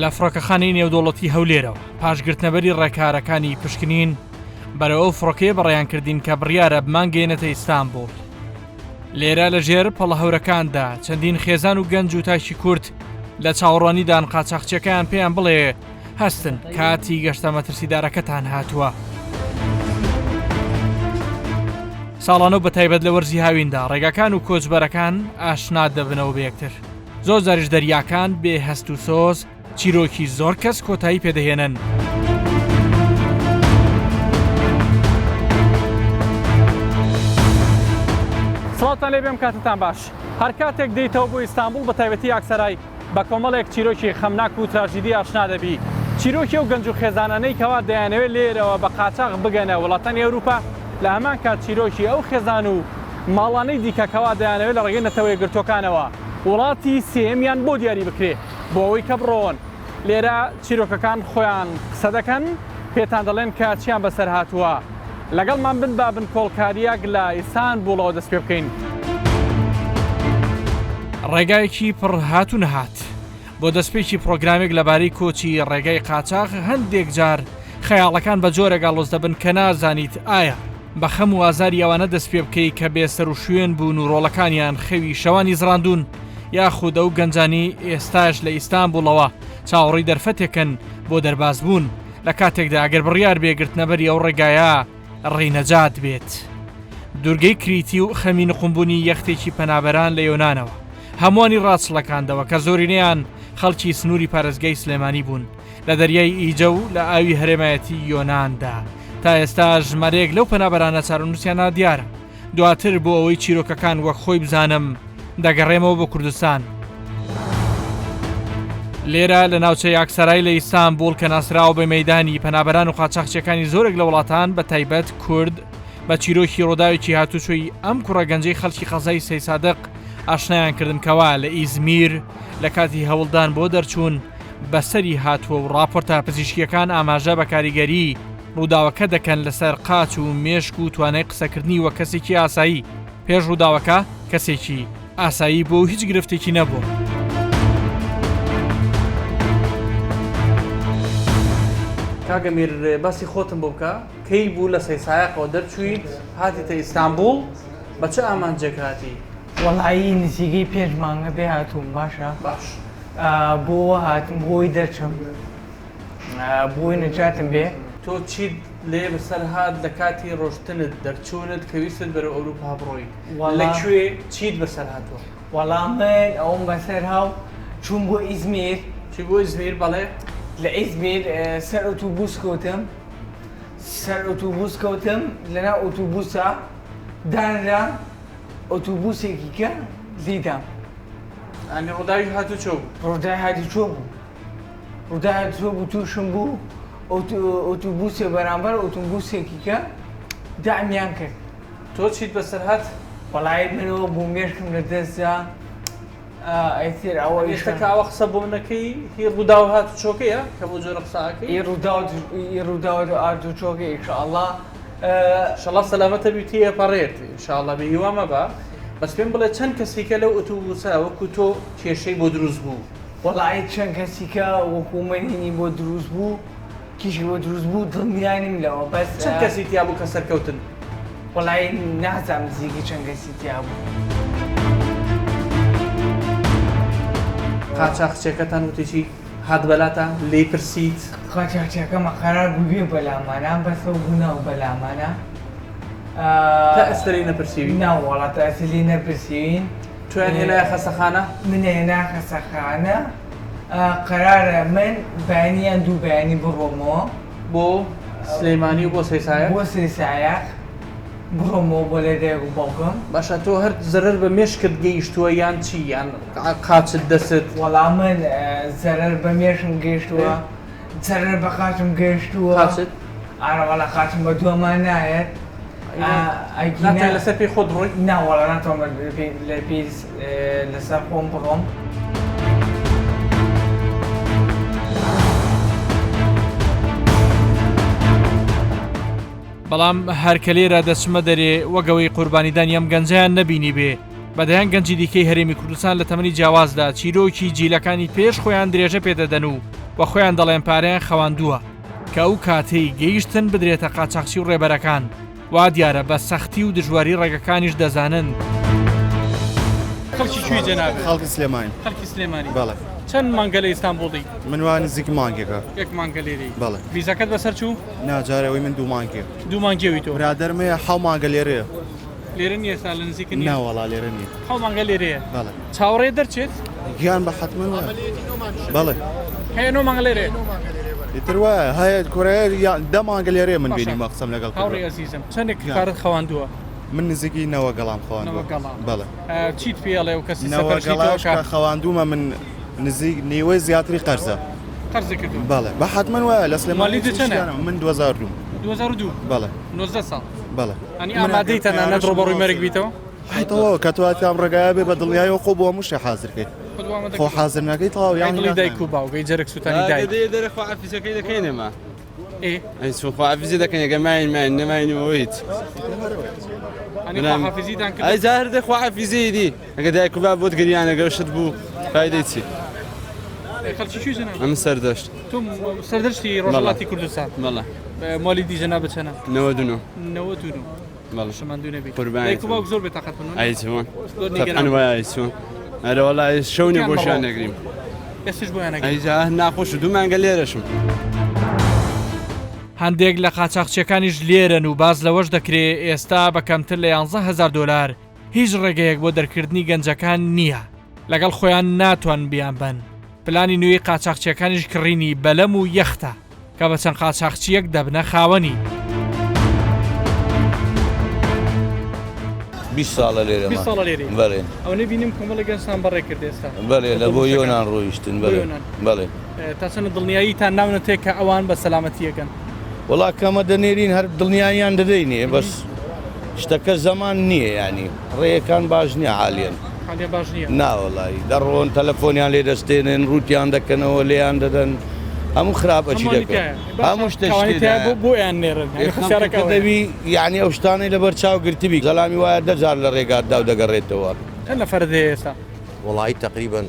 لە فڕۆکەخانەی نێودوڵەتی هەولێرەوە پاشگرتنەبەری ڕێکارەکانی پشکنین بەرەوە فڕۆکەیە بەڕێیان کردین کە بڕیارە بمانگەێنێتە ئیستانبول. لێرە لە ژێر پەڵەهەورەکاندا چەندین خێزان و گەنج و تاشی کورد لە چاوەڕوانیدان قاچاقچیەکەیان پێیان بڵێ هەستن کاتی گەشتە مەترسیدارەکەتان هاتووە. ساڵانە بە تایبەت لە وەرزی هاویندا ڕێگاکان و کۆچبەرەکان ئاشنا دەبنەوە بە یەکتر. زۆر جاریش دەریاکان بێ هەست و سۆز چیرۆکی زۆر کەس کۆتایی پێدەهێنن. سڵاتان لێ بێم کاتتان باش. هەر کاتێک دێیتەوە بۆ ئیستانبول بە تایبەتی یاکسەرای بە کۆمەڵێک چیرۆکی خەمناک و تراژیدی ئاشنا دەبی. چیرۆکی و گەنج و خێزانانەی کەوا دەیانەوێت لێرەوە بە قاچاق بگەنە وڵاتانی ئەوروپا لە هەمان کات چیرۆکی ئەو خێزان و ماڵانەی دیکەکەوا دەیانەوێت لە ڕێگەی نەتەوەی گرتوەکانەوە وڵاتی سێمیان بۆ دیاری بکرێ بۆ ئەوەی کە بڕۆن. لێرە چیرۆکەکان خۆیان قسە دەکەن پێتان دەڵێن کە چیان بەسەر هاتووە. لەگەڵمان بن با بن کۆڵکاریەک لە ئیستانبولەوە دەست پێ بکەین. ڕێگایەکی پڕ هات و نەهات بۆ دەستپێکی پرۆگرامێک لەبارەی کۆچی ڕێگای قاچاق هەندێک جار خەیاڵەکان بە جۆرێک ئاڵۆز دەبن کە نازانیت ئایا بە خەم و ئازاری ئەوانە دەست پێ بکەی کە بێسەر و شوێن بوون و ڕۆڵەکانیان خەوی شەوانی زڕاندون یاخود ئەو گەنجانی ئێستاش لە ئیستانبولەوە چاوەڕی دەرفەتێکن بۆ دەرباز بوون لە کاتێکدا ئەگەر بڕیار بێگرتنەبەری ئەو ڕێگایە ڕێنەجات بێت. دوورگەی کریتی و خەمی نقمبوونی یەختێکی پەنابەران لە یۆنانەوە هەمووانی ڕاستڵەکاندەوە کە زۆرینەیان خەڵکی سنووری پارێزگای سلێمانی بوون لە دەریای ئیجە و لە ئاوی هەرێمایەتی یۆناندا. تا ئێستا ژمارەیەک لەو پەنابەرانە چارەنووسیانە دیارە. دواتر بۆ ئەوەی چیرۆکەکان وەک خۆی بزانم دەگەڕێمەوە بۆ کوردستان. لێرە لە ناوچە یاکسەرای لە ئیستانبول کە ناسراوە بە مەیدانی پەنابەران و قاچاقچیەکانی زۆرێک لە وڵاتان بە تایبەت کورد بە چیرۆکی ڕۆداوێکی هاتوچۆی ئەم کوڕە گەنجەی خەڵکی خەزای سەی سادق ئاشنایان کردن کەوا لە ئیزمیر لە کاتی هەوڵدان بۆ دەرچوون بەسەری هاتووە و راپۆرتە پزیشکیەکان ئاماژە بە کاریگەری ڕووداوەکە دەکەن لەسەر قاچ و مێشک و توانای قسەکردنی وە کەسێکی ئاسایی. پێش ڕووداوەکە کەسێکی ئاسایی بۆ هیچ گرفتێکی نەبوو. کاگەمیر باسی خۆتم بۆ بکە کەی بوو لە سەیسایەقەوە دەرچوویت هاتیتە ئیستانبول بە چه ئامانجێک هاتی؟ وەڵایی نزیگەی 5 مانگە بێ هاتووم باشە باش بۆ هاتم بۆی دەرچم بۆی نەجاتم بێ. تۆ چیت لێ بەسەر هات لە کاتی ڕۆشتنت دەرچوونت کە ویستت بەرەو ئەوروپا بڕۆی لەکوێ چیت بەسەر هاتووە؟ وەڵام من ئەوم بەسەر هاو چوون بۆ ئیزمیر. چی بۆ ئیزمیر؟ بەڵێ لە ئیزمیر سەر ئۆتۆبوس کەوتم لەناو ئۆتۆبوسە دانرا ئۆتۆبوسێکی کە دیدام. ئەنی ڕۆداوی هاتوچۆ بوو؟ ڕۆدای هاتوچۆ بوو تووشم بوو ئۆتۆبوسێ بەرامبەر ئۆتۆبوسێکی کە دامیان کرد. تۆ چیت بەسەر هات؟ وەڵای منەوە بوو مێشکم لە دەستدا ئەیتر ئەوە ئێستاکەوە قسە بۆ منەکەی هی ڕووداو هاتوچۆکەیە کە بۆ جۆرە قساکەی ڕووداوە ئاردوچۆکە ئینشاءالله ئینشاءالله سەلامەتە بیتیە پەڕێت ئینشاءالله بێهیوا مەبە. بەس پێم بڵێ چەند کەسێکە لەو ئۆتۆبوسە وەکو تۆ کێشەی بۆ دروست بوو؟ وەڵای چەند کەسێکە وەکو منی بۆ دروست بوو کیشی بۆ دروست بوو دڵنیانیم لەوە. بەس چەند کەسی تیا بوو کە سەرکەوتن؟ وەڵای نازانم نزیکی چەند کەسی تیا بوو. قاچاقچیەکەتان وتێکی هات بەلاتە لێی پرسیت؟ قاچاقچیەکەمە قەرار بوو بێ بەلامانە بەسەو بوونەوە بەلامانە تا ئێستەری نەپرسیوی؟ ناوەڵا تا ئێستەری نەپرسیوین. تویان هێنایە خەسەخانە؟ من هێنا خەسەخانە قەرارە من بەیانیان دوو بەیانی بڕۆمەوە بۆ سلێمانی و بۆ سەیسایەق؟ بۆ سەیسایەق بڕۆمەوە بۆ لێدایک و باوکم. باشە تۆ هەر زەرەر بە مێشکت گەیشتووە یان چی یان قاچت دەست؟ وەڵام من زەرەر بە مێشم گەیشتووە زەرەر بە قاچم گەیشتووە. قاچت؟ ئارە وەڵا قاچم بە دووەمان نایەت. ناتوانێت لەسەر پێی خۆت بڕۆی؟ ناوەڵا ناتوانم لەسەر خۆم بڕۆم. بەڵام هەرکە لێرە دەچمە دەرێ وەگەوەی قوربانیدانی ئەم گەنجیان نەبینی بێ بەدەیان گەنجی دیکەی هەرێمی کوردستان لە تەمەنی جیاوازدا چیرۆکی جیلەکانی پێش خۆیان درێژە پێدەدەن و بە خۆیان دەڵێن پارەیان خەواندووە کە ئەو کاتەی گەیشتن بدرێتە قاچاقچی و ڕێبەرەکان وا دیارە بە سەختی و دژواری ڕێگەکانیش دەزانن. خەڵکی کوێی جەناب؟ خەڵکی سلێمانی. خەڵکی سلێمانی. بەڵێ. چەند مانگە لە ئیستانبوڵی؟ من وای نزیکی مانگێکە. یەک مانگە لێرەی. بەڵێ. ڤیزاکەت بەسەر چوو؟ ناجارەوەی من 2 مانگێ. 2 مانگێوی تۆ. برادەرمەیە 7 مانگە لێرەیە. لێرە نیە ئێستا لە نزیکە نیە؟ ناوەڵا لێرە نییە. 7 مانگە لێرەیە. بەڵێ. چاوەڕێ دەرچێت؟ گیان بە حتمما وایە. بەڵێ. هەیە 9 مانگە لێرەیە. ئیتر وایە هەیە کورەیە 10 مانگە لێرەیە من بینیمە قسەم لەگەڵ هاوڕێی ئەزیزم چەندێک کارت خەواندووە؟ من نزیکی 9 گەڵام خەواندووە. 9 گەڵام. بەڵێ. چیت پێڵێ و کەسی 9 گەڵاش کە خەواندوومە من نزیک نیوەی زیاتری قەرزە. قەرزە کردووە؟ بەڵێ. بە حتمما وایە لە مالی چەندە؟ من 2002. 2002. بەڵێ. 19 ساڵ. بەڵێ. ئەنی ئامادەی تەنانەت ڕۆبەڕووی مەرگ بیتەوە؟ حیتەوە کە تواتیان ڕێگایە بێ بە دڵنیایی خۆ بۆ هەموو شتێ حازرکەیت. خۆ حازر ناکەی تەواو یانی دایک و باوگەی جەرگ سووتانی دایک. دەرەخوا عەفیزەکەی دەکەینەمە. ئەی خۆ عەفیزی دەکەین ئەگە ماین نەماینەوە هیچ. ئەنی خۆ حەفیزیتان کرد؟ ئەی زاهر دەخوا عەفیزی دی ئەگە دایک و با بۆت گریان ئەگەر شت بوو فایدەی چی؟ خەڵکی کوێی جەناب؟ ئەم سەردەشت. تۆ سەردەشتی ڕۆژهەڵاتی کوردستان؟ بەڵێ. مالی دیژەنا بچەنە؟ 99. 99. بەڵێ. شەماندوو نەبی. قوربانی دایک و باوک زۆر بێتاقەت بوون. ئەی چۆن؟ تەبعەن وایە ئەی چۆن؟ ئەرە وەڵای شەونێ بۆشیان نەگریم. ئێستش بۆیان نەگریم. ئەی جا ناخۆش و 2 مانگە لێرەشم. هەندێک لە قاچاقچیەکانیش لێرن و باز لەوەش دەکرێت ئێستا بە کەمتر لە 11,000 دلار هیچ ڕێگەیەک بۆ دەرکردنی گەنجەکان نییە لەگەڵ خۆیان ناتوان بیان بن. پلانی نوێی قاچاقچیەکانیش کڕینی بەلەم و یەختە کە بە چەند قاچاقچیەک دەبنە خاوەنی. 20 ساڵە لێرە. 20 ساڵە لێرە. بەڵێ. ئەو نەبینیم کۆمەڵە گەنجتان بەڕێ کرد ئێستا. بەڵێ لە بۆ یۆنان ڕۆیشتن بەڵێ. بەڵێ. تا چەند دڵنیاییتان ناونەتێک کە ئەوان بە سەلامەتیەکەن؟ وڵا کەمە دەنێرین هەر دڵنیاییان دەدەینێ بەس شتەکە زەمان نییە ینی ڕێیەکان باش نییە حالیان. حالیان باش نییە؟ ناوەڵی دەڕۆن تەلەفۆنیان لێ دەستێنن ڕوتیان دەکەنەوە لێیان دەدەن هەموو خراپەچی دەکەن هەموو شتێک بۆیان نێرن دەبی یعنی ئەو شتانەی لەبەر چاو گرتبی گەڵامی وایە دەجار لە ڕێگاتدا و دەگەڕێتەوە. چەند نەفەر دێ ئێستا؟ وڵی تقریبا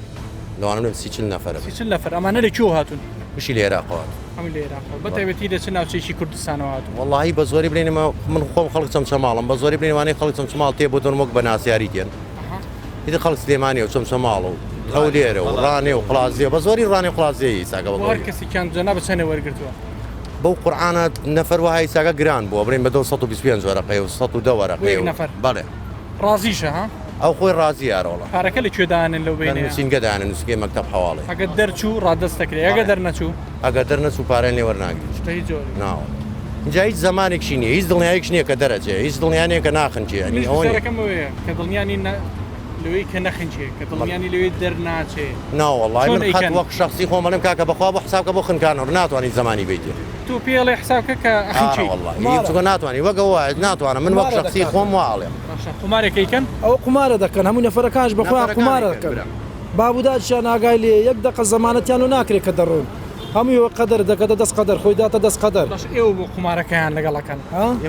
لەوانم 30 نەفەر. 30 نەفەر ئەمانە لەکوێ هاتوون؟ بشی لێراقەوە. هەموو لێراقەوە بەتایبەتی دەچن ناوچەیەکی کوردستانەوە هاتوون. وڵی بە زۆری بڵێنەوە من خۆم خەڵک چەمچەماڵم بە زۆری بڵێنوانەی خەڵک چەمچەماڵ تێ بۆ دەرمۆک بە ناسیاری دێن. هیچ خەڵک سلێمانی و چەمچەماڵ و ئەو لێرە و ڕانێ و قڵازیە بە زۆری ڕانێ قڵازیەی ساگە هەر کەسێکیان جەنا بە چەندێ وەرگرتووە؟ بەو قورعانە نەفەر وهای ساگە گران بووە بڕین بە 225 وەرەقەی و 110 وەرەقەی و بەڵێ ڕازیشە ها؟ ئەو خۆی ڕازی یارۆڵە پارەکە لەکوێدانن لەو بینە سینگەدانن نووسگەی مەکتەب حواڵێ ئەگەر دەرچوو ڕادەست دەکرێت ئەگە دەرنەچوو ئەگەر دەرنەچوو پارەیان لێ وەرناگرێت شتەی جۆر ناوە اینجا هیچ زمانێکی نییە هیچ دڵنیایەک نییە کە دەرەجێ هیچ دڵنیانەیە کە ناخنجێنی ئەوەکەم ئەوەیە کە دڵنیانی لەوەی کە نەخنجێ کە دڵنیانی لەوێ دەرناچێ ناوەڵای من خەت وەک شخصی خۆمەڵم کاکە بەخوا بە حسابکە بۆ خنکانەوە ناتوانانی زمانی بیتێ تو پێڵێ حسابکە کە ئەخنچی ناتوانانی وەگە وایە ناتوانم من وەک شخصی خۆم واڵێم قمارێکەکەن ئەو قمارە دەکەن هەموو نەفەرەکانش بەخۆیان قمارە دەکەن بابوداچیان ئاگای لێ یەک دقە زەمانەتیان و ناکرێت کە دەڕۆن هەموو قەدەر دەکەتە دەست قەدەر خۆی داتە دەست قەدەر ئێوە بۆ قمارەکەیان لەگەڵەکەن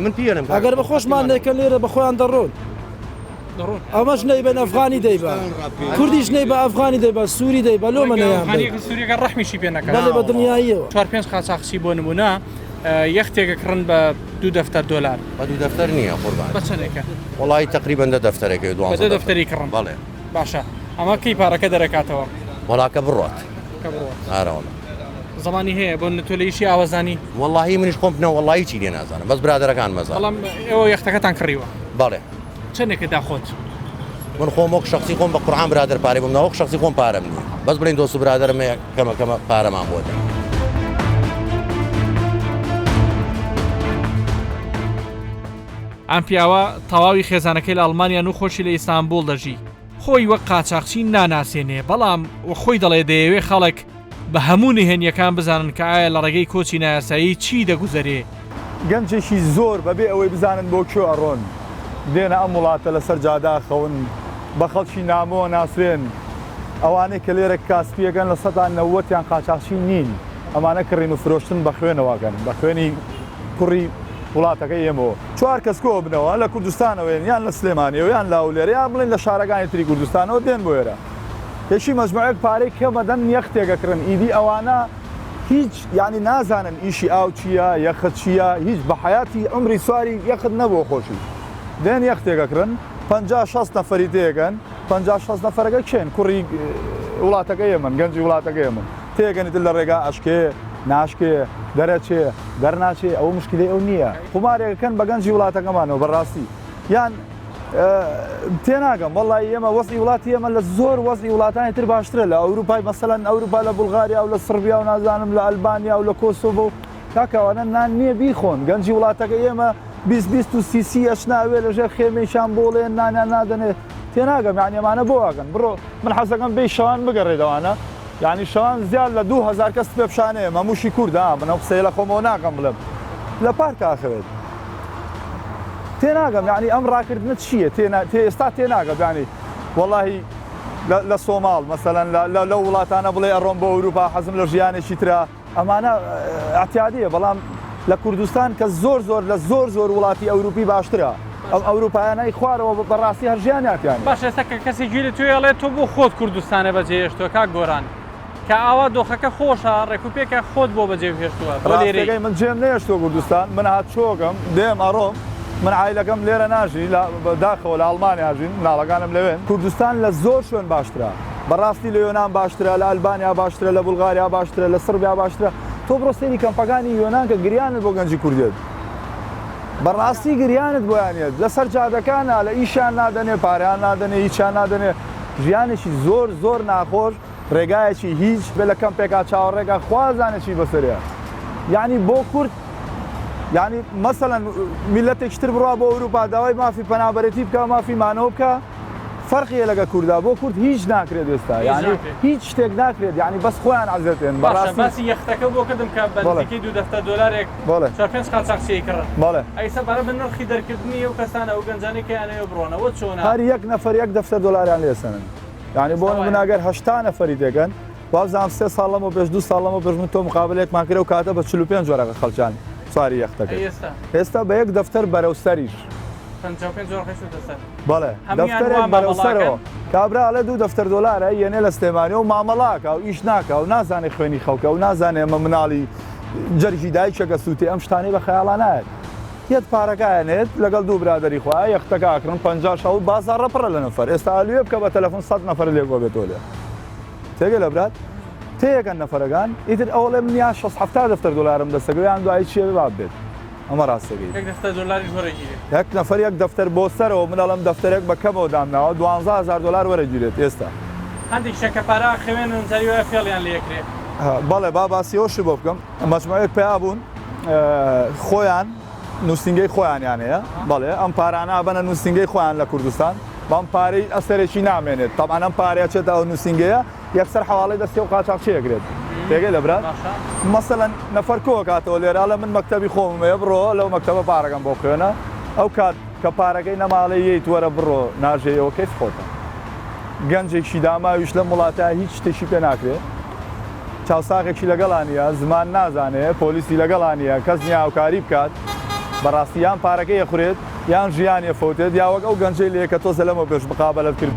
من پیێنم ئەگەر بە خۆشمان لێکە لێرە بەخۆیان دەڕۆن ئەمەش نەی بە ئەفغانی دەیبە کوردیش نەی بە ئەفغانی دەیبە سووری دەیبە لۆمەنەیان سووریەکە ڕەحمیشی پێ نەکەن بەڵێ بە دنیاییەوە 4-5 قاچاقچی بۆ نمونە یەختێکە کڕن بە 2 دەفتەر دۆلار بە 2 دەفتەر نییە قوربان بە چەندێکە وڵی تقریبا 10 دەفتەرێکی 12 دەفتەری کڕن بەڵێ باشە ئەمە کەی پارەکە دەرەکاتەوە وڵاکە بڕات ئارەوە زمانی هەیە بۆ نەتۆلەیشی ئاوازانی وڵی منیش خۆم بنە وڵی چی لێ نازانم بەس برادەرەکان مەزان بەڵام ئێوە یەختەکەتان کڕیوە بەڵێ چەندێکە داخۆت من خۆم وەک شخصی خۆم بە قورعان برادر پارەی بووم وەک شخصی خۆم پارەم نییە بەس بڵین دۆست و برادرم کەمە پارەمان بۆدە ئەم پیاوە تەواوی خێزانەکەی لە ئەڵمانیا و خۆشی لە ئیستانبول دەژی خۆی وەک قاچاقچی ناناسێنێ بەڵام خۆی دەڵێ دەیەوێ خەڵک بە هەموو نهێنیەکان بزانن کە ئایا لە ڕێگەی کۆچی نایاسایی چی دەگوزەرێ گەنجێکی زۆر بەبێ ئەوەی بزانن بۆ کوێ ئەڕۆن دێنە ئەم وڵاتە لەسەر جاداخەون بە خەڵکی نامۆ ناسوێن ئەوانەی کە لێرە کاسپیەکەن لە 90%یان قاچاقچی نین ئەمانە کڕین و فرۆشتن بە خوێنەوەگەن بە خوێنی کوڕی وڵاتەکە ئێمەوە چوار کەس کۆ بنەوە لە کوردستانەوەین یان لە سلێمانیەوە یان لە ئەولێرە یان بڵێن لە شارەکانی تری کوردستانەوە دێن بۆ ئێرە هێشی مەجموعەیەک پارەی کەمەدەن یەخ تێگەکردن ئیدی ئەوانە هیچ یعنی نازانن ئیشی ئاو چییە یەخت چییە هیچ بە حیاتی عمری سواری یەخت نەبووە خۆشی دێن یەخ تێگەکردن 50-60 نەفەری تێگەن 50-60 نەفەرەکە کێن کوڕی وڵاتەکە ئێمن گەنجی وڵاتەکە ئێمن تێگەنیت لە ڕێگا ئەشکێ ناشکێ دەرەچێ دەرناچێ ئەو مشکلی ئەو نییە قمارێکەکەن بە گەنجی وڵاتەکەمانەوە بەڕاستی یان تێناگەم وەڵی ئێمە وەزی وڵاتی ئێمە لە زۆر وەزی وڵاتانی تر باشترە لە ئەوروپای مەسەلەن ئەوروپا لە بولغاریا و لە سربیا و نازانم لە ئەلبانیا و لە کۆسۆڤۆ کاکەوانە نان نییە بیخۆن گەنجی وڵاتەکە ئێمە 20 و 30 ئەشناوێ لەژێر خێمەیشان بۆڵێن نانیان نادەنێت تێناگەم یعنی ئەمانە بۆ واگەن بڕۆ من حەزەکەم بێ شەوان بگەڕێدەوانە یعنی شەوان زیاد لە 2000 کەس پێ پیشانەیە مەموشی کووردە منە قسەی لە خۆمەوە ناکەم بڵێم لە پارک ئاخەوێت تێناگەم یعنی ئەم ڕاکردنت چییە ئێستا تێناگەم ینی وەڵاهی لە سۆماڵ مەسەلەن لە وڵاتانە بڵێ ئەڕۆم بۆ ئەوروپا حەزم لە ژیانێکی ترە ئەمانە ئەتیادیە بەڵام لە کوردستان کە زۆر لە زۆر وڵاتی ئەوروپی باشترە ئەم ئەوروپایانەی خوارەوە بەڕاستی هەرژیانیاتیان باش ئێستا کە کەسی گوێری توێڵێت تۆ بۆ خۆت کوردستانە بەجێهێشتووە کاک گۆران کە ئاوا دۆخەکە خۆشە ڕێکوپێکە خۆت بۆ بەجێهێشتووە ڕاستەکەی من جێم نێشتووە کوردستان من هات چۆگەم دێم ئەڕۆم من عایلەکەم لێرە ناژی داخەوە لە ئەڵمانیا ژین ناڵەکانم لەوێن کوردستان لە زۆر شوێن باشترە بەڕاستی لە یۆنان باشترە لە ئەلبانیا باشترە لە بولغاریا باشترە لە سربیا باشترە تۆ بڕۆ سەیری کەمپەکانی یۆنان کە گریانت بۆ گەنجی کوردێت بەڕاستی گریانت بۆیانێت لەسەر جادەکانە لە ئیشان نادەنێ پاریان نادەنێ هیچیان نادەنێ ژیانێکی زۆر ناخۆش ڕێگایەکی هیچ بێ لە کەمپێکا چاوەڕێگا خوازانێکی بەسەرەیە یعنی بۆ کورد یعنی مەسەلەن میلەتێکی تر بڕوا بۆ ئەوروپا داوای مافی پەنابەرەتی بکە مافی مانەوە بکە فەرقیە لەگە کووردا بۆ کورد هیچ ناکرێت ئێستا یعنی هیچ شتێک ناکرێت یعنی بەس خۆیان عەزێتێن باسی یەختەکە بۆ کردم کە بەنزیکەی 2 دلارێک 4-5 قاچاقچی کڕن بەڵێ ئەیسا بەرە بە نرخی دەرکردنی ئەو کەسانە ئەو گەنجانەی کە یانەوە بڕۆنەوە چۆنە هەر یەک نەفەر 1 دلاریان لێسەنن یعنی بۆ مناگەر 80 نەفەری دێگەن وازام 3 ساڵەمە پێش 2 ساڵەمە پێش من تۆ مقابلێکمان کرد و کاتە بە 45 جۆرەکە خەڵکیان سواری یەختەکە ئێستا بە 1 دەفتەر بەرەوسەریش بەڵێ دەفتەرێک بەرەوسەرەوە کابراڵێ 2 دەفتەر دۆلارە یەنێ لە سلێمانی و مامەڵاکە و ئیش ناکە و نازانێ خوێنی خەڵکە و نازانێ ئەمە مناڵی جەرگی دایکێکە سووتی ئەم شتانەی بە خەیاڵان نایەت یەت پارەکایەنێت لەگەڵ 2 برادری خۆی یەختەکە ئاکڕن 50 شەو بازاڕە پڕە لە نەفەر ئێستا ئالوێ بکە بە تەلەفۆن 100 نەفەر لێگۆ بێتۆ لێ تێگە لە برات تێیەکەن نەفەرەکان ئیتر ئەوڵێ منیا 60 دەفتەر دلارم دەستەگەیان دوایی چیە باب بێت ئەمە ڕاستەکەی 1 دلاری وەرەگیرێت یەک نەفەر 1 دەفتەر بۆ سەرەوە منەڵم دەفتەرێک بە کەمەوە دامناوە 12000 دلار وەرەگیرێت ئێستا هەندێک شەکە پارە خوێن نزاریوە فێڵیان لێکرێت بەڵێ با باسیەوەش بۆ بکەم مەجموعەیەک پێیا بوون خۆیان نووسنگەی خۆیانیانەیە بەڵێ ئەم پارانە بەنە نووسنگەی خۆیان لە کوردستان بەم پارەی ئەسەرێکی نامێنێت تەمان ئەم پارەیە چێتە ئەو نووسنگەیە یەکسەر حواڵەی دەستی و قاچاقچیەکرێت تێگەی لە برات مەسەلەن نەفەر کۆ کاتەوە لێرە لە من مەکتەبی خۆمەیە بڕۆ لەو مەکتەبە پارەکەم بۆ خوێنە ئەو کات کە پارەکەی نەماڵەیەیت وەرە بڕۆ ناژەیەوە کەیف خۆتە گەنجێکی داماویش لە وڵاتە هیچ شتێکی پێ ناکرێت چاوساغێکی لەگەڵانیە زمان نازانێ پۆلیسی لەگەڵانیە کەس نیاوکاری بکات بەڕاستی یان پارەکەی یەخورێت یان ژیان یەفەوتێت یا وەک ئەو گەنجەی لێ کە تۆزە لەمە پێش مقابلەت کرد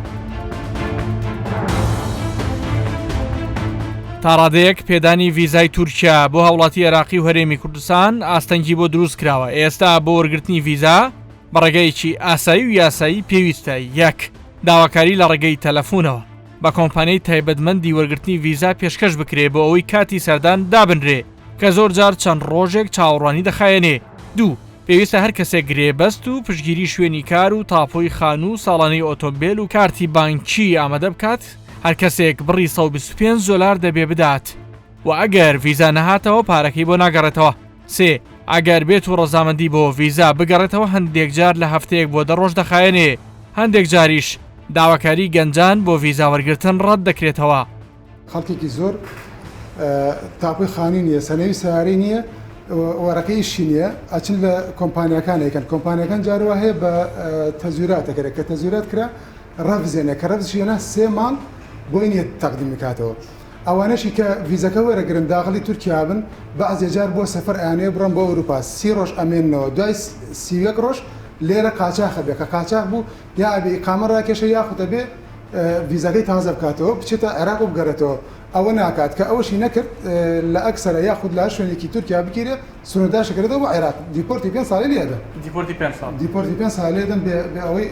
تا ڕادەیەک پێدانی ڤیزای تورکیا بۆ هاوڵاتی عێراقی و هەرێمی کوردستان ئاستەنگی بۆ دروست کراوە ئێستا بۆ وەرگرتنی ڤیزا بە ڕێگەیەکی ئاسایی و یاسایی پێویستە 1 داواکاری لە ڕێگەی تەلەفۆنەوە بە کۆمپانیای تایبەتمەندی وەرگرتنی ڤیزا پێشکەش بکرێ بۆ ئەوەی کاتی سەردان دابنرێ کە زۆر جار چەند ڕۆژێک چاوەڕوانی دەخایەنێ 2 پێویستە هەر کەسێک گرێبەست و پشگیری شوێنی کار و تاپۆی خان و ساڵانەی ئۆتۆمبیل و کارتی بانکی ئامادە بکات هەر کەسێک بڕی 125 دلار دەبێ بدات و ئەگەر ڤیزا نەهاتەوە پارەکەی بۆ ناگەڕێتەوە 3 ئەگەر بێت و ڕەزامەندی بۆ ڤیزا بگەڕێتەوە هەندێک جار لە هەفتەیەک بۆ 10 ڕۆژ دەخایەنێ هەندێک جاریش داواکاری گەنجان بۆ ڤیزا وەرگرتن ڕەت دەکرێتەوە خەڵکێکی زۆر تاپۆی خانی نییە سەنەوی سیارەی نییە وەرەکەیشی نییە ئەچن لە کۆمپانیەکانێکن کۆمپانیەکان جارەوە هەیە بە تەزویراتەکەرە کە تەزویرات کرا ڕەفزێنە کە ڕەفزیێنە 3 مانگ بۆ ئینە تەقدیم بکاتەوە ئەوانەشی کە ڤیزەکە وەرەگرن داخلی تورکیا بن بەعزێ جار بۆ سەفەر ئەیانەیە بڕۆن بۆ ئەوروپا 30 ڕۆژ ئەمێننەوە دوای 31 ڕۆژ لێرە قاچاخە بێ کە قاچاق بوو یا ئەبێ ئیقامە ڕاکێشە یاخودە بێ ڤیزەکەی تازە بکاتەوە بچێتە عێراق و بگەڕێتەوە ئەوە ناکات کە ئەوەشی نەکرد لە ئەکسەرە یاخود لە شوێنێکی تورکیا بگیرێ سنورداشەکردەوە بۆ عێراق دیپۆرتی 5 ساڵی لێدە دیپۆرتی 5 ساڵ لێدەن بێ ئەوەی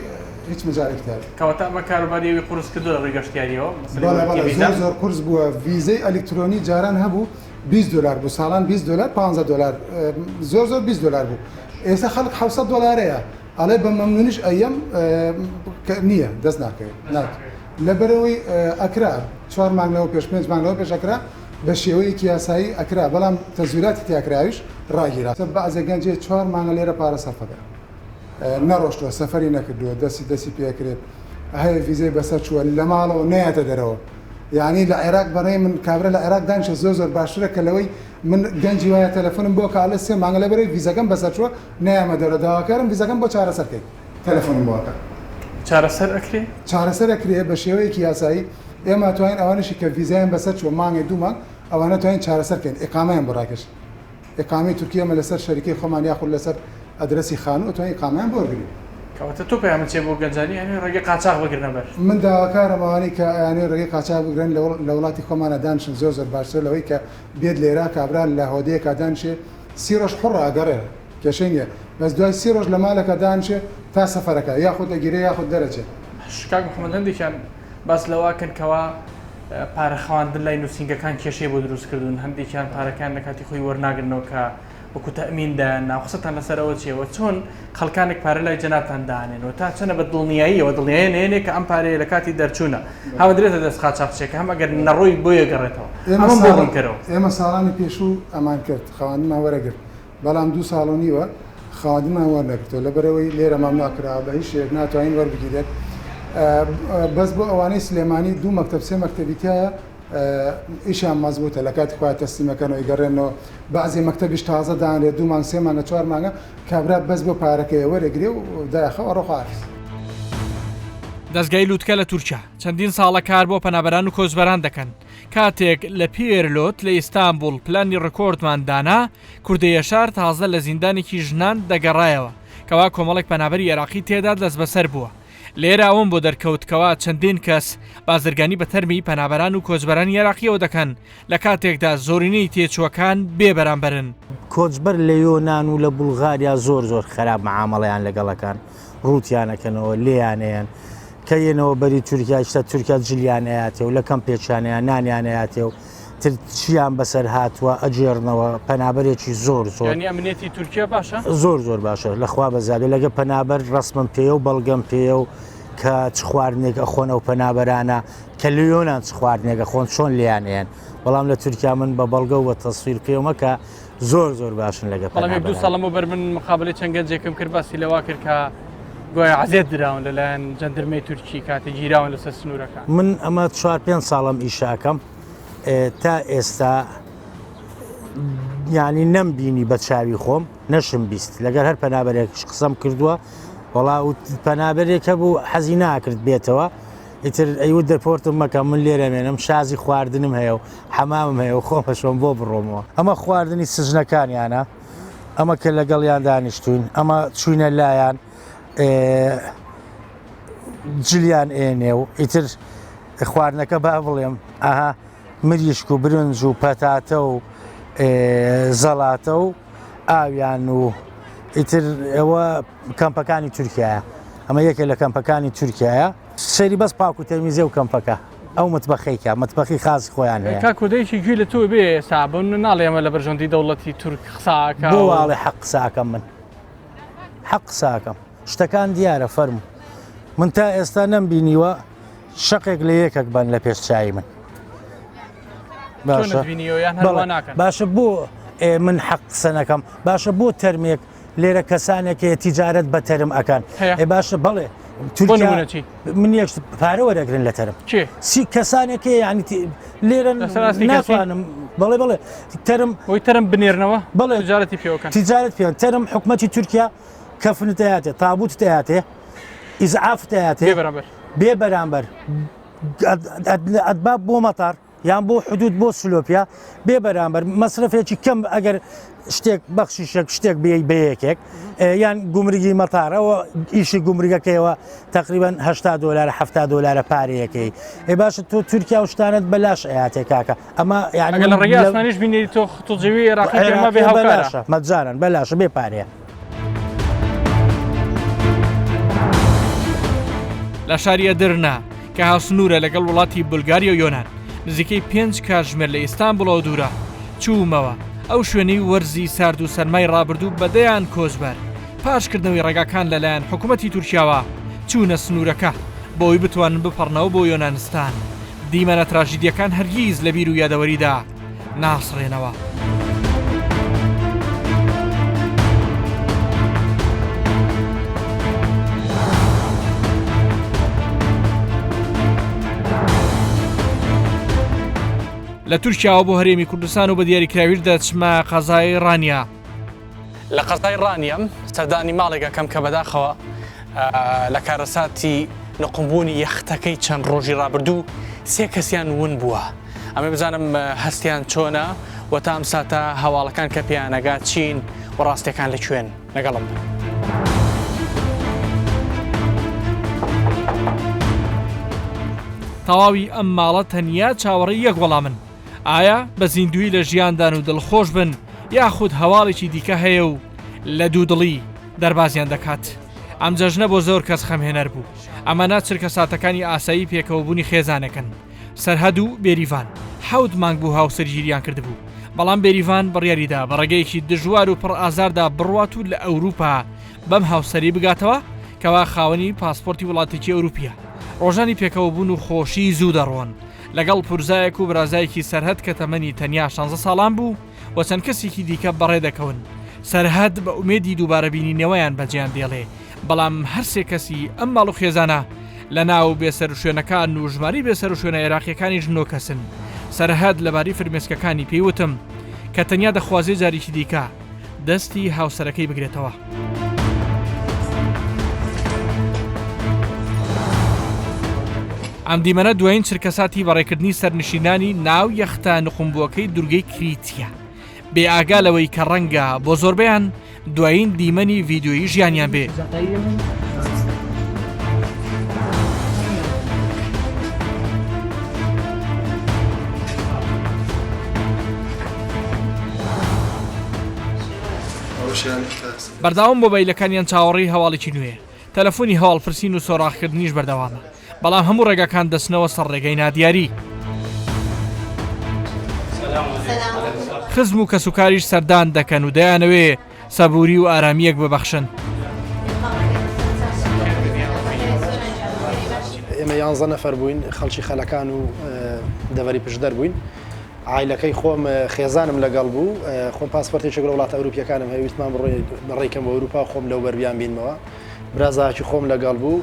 هیچ مجارێک تار کەواتە ئەمە کاروباریەوەی قورس کردووە ڕێگەشتیاریەوە زۆر قورس بووە ڤیزەی ئەلکترۆنی جاران هەبوو $20 بوو ساڵان $20 $15 زۆر $20 بوو ئێستا خەڵک $700 ئەڵێ بە مەمنونیش ئەیەم نییە دەست ناکەوێت لەبەرەوەی ئەکرا 4 مانگەوە پێش 5 مانگەوە پێش ئەکرا بە شێوەیەکی یاسایی ئەکرا بەڵام تەزویراتی تیاکراویش ڕاگیرا بەعزێ گەنجێ 4 مانگە لێرە پارە سەرفەکە نەڕۆشتووە سەفەری نەکردووە دەستی پێکرێت هەیە ڤیزەی بەسەر چووە لە ماڵەوە نەیەتە دەرەوە یعنی لە عێراق بەڕێ من کابرا لە عێراق دانیشە زۆر باشترە کە لەوەی من گەنجی وایە تەلەفۆنم بۆ کاڵە 3 مانگە لەبەرەوەی ڤیزەکەم بەسەر چووە نەیەمە دەرە داواکارم ڤیزەکەم بۆ چارەسەرکەی تەلەفۆنم بۆکە چارەسەر ئەکرێ بە شێوەیەکی یاسایی ئێمە توانین ئەوانشی کە ڤیزایان بەسەر چووە مانگی 2 مانگ ئەوانە توانین چارەسەرکەین ئیقامەیان بۆ ڕاکێشن ئیقامی تورکیەمە لەسەر شەریکەی خۆمان یاخود لەسەر ئەدرەسی خانوو توانین ئیقامەیان بۆ وەرگرین کەواتە تۆ پێیان چێ بۆ گەنجانی ئەنێ ڕێگەی قاچاق بگرنە بەر من داواکارم ئەوانەی کە ئەیانێ ڕێگەی قاچاق بگرن لە وڵاتی خۆمانە دانشن زۆر باشتر لەوەی کە بێت لێرە کابرا لە هۆدەیەکە دانشێ 30 ڕۆژ حڕ ئەگەڕێ کێشەی نییە بەس دوای 30 ڕۆژ لە مالەکە دانشێ تا سەفەرەکە یاخود ئەگیرێ یاخود دەرەچێت شکاک محەممەد هەندێکیان باس لەواکەن کەوا پارەخواندن لای نووسنگەکان کێشەی بۆ دروستکردون هەندێکیان پارەکان لە کاتی خۆی وەرناگرنەوە کە وەکو تەمیندا ناوخستان لەسەرەوە چێەوە چۆن خەڵکانێک پارە لای جەنابتان دانێنەوە تا چەنە بە دڵنیاییەوە دڵنیایە نێنێ کە ئەم پارەیە لە کاتی دەرچوونە هەوە درێتە دەست قاچاقچێکە هەم ئەگەر نەڕۆی بۆیە گەڕێتەوە ئێمە ساڵانی پێشوو ئەمان کرد خەواندنمان وەرەگرت بەڵام 2 ساڵ و نیوە خەواندنمان وەرنەگرتەوە لەبەرەوەی لێرە مەمنوع کرا بە هیچ شێک ناتوانین وەربگیرێت بەس بۆ ئەوانەی سلێمانی 2 مەکتەب 3 مەکتەبی تایە ئیشیان مەزبووتە لە کاتی خۆیان تەسلیمەکەنەوەی گەڕێنەوە بەعزی مەکتەبیش تازە دانرێت 2 مانگ 3 مانگە 4 مانگە کابرا بەس بۆ پارەکەی وەرەگرێ و داخەوە ڕۆخواریز دەستگای لووتکە لە تورکیا چەندین ساڵە کار بۆ پەنابەران و کۆچبەران دەکەن کاتێک لە پیرلۆت لە ئیستانبول پلانی ڕکۆردمان دانا کوردە یەشار تازە لە زیندانێکی ژنان دەگەڕایەوە کەوا کۆمەڵێک پەنابەری عێراقی تێدا دەست بەسەر بووە لێرە ئەوم بۆ دەرکەوتکەوە چەندین کەس بازرگانی بە تەرمی پەنابەران و کۆچبەران عێراقیەوە دەکەن لە کاتێکدا زۆرینەی تێچووەکان بێبەرامبەرن کۆچبەر لە یۆناان و لە بولغاریا زۆر خراپ معامەڵەیان لەگەڵەکان ڕوتیانەکەنەوە لێیانەیەن کە یەنەوە بەری تورکیا شتە تورکیا جلیان ئەیاتێ و لە کەم پێچانیان نانیان ئەیاتێ و چیان بەسەر هاتووە ئەجێڕنەوە پەنابەرێکی زۆر ئەمنێتی تورکیا باشە زۆر باشە لەخوا بەزادە لەگە پەنابەر ڕسمم پێ و بەڵگەم پێ و کە چ خواردنێک ئەخۆنە و پەنابەرانە کە لیۆنان چ خواردنێکە خۆن چۆن لیانیان بەڵام لە تورکیا من بە بەڵگە و بە تەسویر پێومە کە زۆر باشن لەگە بەڵام 2 ساڵەمە بەر من مقابلەی چەند گەنجێکم کرد باسی لەوا کرد کە گویا عزیێت دراون لەلایەن جەندەرمەی تورکی کاتە گیراون لەسەر سنوورەکە من ئەمە 4-5 ساڵم ئیشاکەم تا ئێستا ینی نەمبینی بە چاوی خۆم نەشم بیست لەگەر هەر پەنابەرێکش قسەم کردووە وەڵا پەنابەرێکە بوو حەزی ناکرد بێتەوە ئیتر ئەیوت دەپۆرتم مەکە من لێرەمێنم شازی خواردنم هەیە و حەمامم هەیە و خۆمەشۆم بۆ بڕۆمەوە ئەمە خواردنی سژنەکانیانە ئەمە کە لەگەڵیان دانیشتوین ئەمە چوینە لایەن جلیان ئێنێ و ئیتر خواردنەکە با بڵێم ئاها مریشک و برنج و پەتاتە و زەڵاتە و ئاویان و ئیتر ئەوە کەمپەکانی تورکایە ئەمە یەکێک لە کەمپەکانی تورکایە سەری بەس پاک و تەمیزێ و کەمپەکە ئەو متبەخەیکە متبەخی خاص خۆیان هەیە کاکودەیەکی گوێ لە تۆ بێ سابن ناڵێ ئەمە لە بەرژەندی دەوڵەتی تورک قساکە بۆ واڵێ حەق قساکەم من حەق قساکەم شتەکان دیارە فەرمو من تا ئێستا نەمبینیوە شەقێک لە یەکێک بن لە پێش چای من باشە بۆ من حەق قسە نەکەم باشە بۆ تەرمێک لێرە کەسانێکە تیجارەت بە تەرم ئەکەن باشە بەڵێ من یەک پارە وەرەگرن لە تەرم کەسانێکە ینی لێرە ناتوانم بەڵێ تەرم تەرم بنێرنەوە بەڵێ تجارەتی پێوەکەن تجارەت پێ تەرم حکومەتی تورکیا کەفنت ئەیاتێ تابوت ئەیاتێ ئیزعافت ئەیاتێ بێ بەرامبەر ئەدباب بۆ مەتار یان بۆ حدود بۆ سلۆپیا بێ بەرامبەر مەسرفێکی کەم ئەگەر شتێک بەخشیشێک شتێک بە یەکێک یان گومرگی مەتارەوە ئیشی گومرگەکەیەوە تقریبان $80 $70 پارەیەکەی باشە تۆ تورکیا و شتانت بەلاش ئەیاتێ کاکە ئەمە یعنی لە ڕێگەی ئاسمانیش بینی تۆ توزەوی عێراقی دێمە بێ هاوکارە مەجانن بەلاشە بێ پارەیە لە شاریە درنا کە هاوسنوورە لەگەڵ وڵاتی بولگاریا و یۆنان نزیکەی 5 کاتژمێر لە ئیستانبوڵەوە دوورە چوومەوە ئەو شوێنەی وەرزی سارد و سەرمای ڕابردوو بەدەیان کۆزبەر پاشکردنەوەی ڕێگاکان لەلایەن حکوومەتی تورکیاوە چوونە سنوورەکە بۆی بتوانن بپەڕنەوە بۆ یۆنانستان دیمەنە تراژیدیەکان هەرگیز لە بیر و یادەوەریدا ناسڕێنەوە. لە تورکیاوە بۆ هەرێمی کوردستان و بە دیاریکراویشدا چمە قەزای ڕانیا. لە قەزای ڕانیەم سەردانی ماڵێکە کەم کە بەداخەوە لە کارەساتی نقمبوونی یەختەکەی چەند ڕۆژی ڕابردوو 3 کەسیان ون بووە. ئەمە بزانم هەستیان چۆنە و تا ئەم ساتە هەواڵەکان کە پێیانەگات چین و ڕاستیەکان لەکوێن لەگەڵم. تەواوی ئەم ماڵە تەنیا چاوەڕێی یەک وەڵامن. ئایا بە زیندوی لە ژیاندان و دڵخۆش بن یاخود هەواڵێکی دیکە هەیە و لە دوودڵی دەربازیان دەکات. ئەم جەژنە بۆ زۆر کەس خەمهێنەر بوو. ئەمانە چرکە ساتەکانی ئاسایی پێکەوەبوونی خێزانەکەن. سەرهەد و بێریڤان 7 مانگ بوو هاوسەرگیریان کردبوو. بەڵام بێریڤان بڕیاریدا بە ڕێگەیەکی دژوار و پڕ ئازاردا بڕوات و لە ئەوروپا بەم هاوسەری بگاتەوە کەوا خاوەنی پاسپۆرتی وڵاتێکی ئەوروپیە. ڕۆژانی پێکەوەبوون و خۆشی زوو دەڕۆن لەگەڵ پورزایەک و برازایەکی سەرهەد کە تەمەنی تەنیا 16 ساڵان بوو و چەند کەسێکی دیکە بەڕێ دەکەون. سەرهەد بە ئومێدی دووبارەبینینەوەیان بەجیان دێڵێ بەڵام هەرسێ کەسی ئەم ماڵ و خێزانە لە ناو بێسەر و شوێنەکان و ژماری بێسەر و شوێنە عێراقیەکانی ژنۆ کەسن. سەرهەد لەباری فرمێسکەکانی پێیوتم کە تەنیا دەخوازێ جارێکی دیکە دەستی هاوسەرەکەی بگرێتەوە. ئەم دیمەنە دوایین چرکەساتی بەڕێکردنی سەرنشینانی ناو یەختە نقمبووەکەی دورگەی کریتیە. بێ ئاگا لەوەی کە ڕەنگە بۆ زۆربیان دوایین دیمەنی ڤیدیۆیی ژیانیان بێ. بەرداوام مۆبایلەکانیان چاوەڕێی هەواڵێکی نوێ تەلەفۆنی هەواڵپرسین و سۆراخکردنیش بەردەوامە بەڵام هەموو ڕێگەکان دەستنەوە سەر ڕێگەی نادیاری. خزم و کەسوکاریش سەردان دەکەن و دەیانەوێ سەبووری و ئارامیەک ببەخشن. ئێمە 11 نەفەر بووین خەڵکی خەلەکان و دەڤەری پشدەر بووین. عیلەکەی خۆم خێزانم لەگەڵ بوو خۆم پاسپۆرتێکێک لە وڵاتە ئەوروپیەکانم هەویستمان بڕێکم بە ئەوروپا خۆم لەو بەربیان بینمەوە. برازاکی خۆم لەگەڵ بوو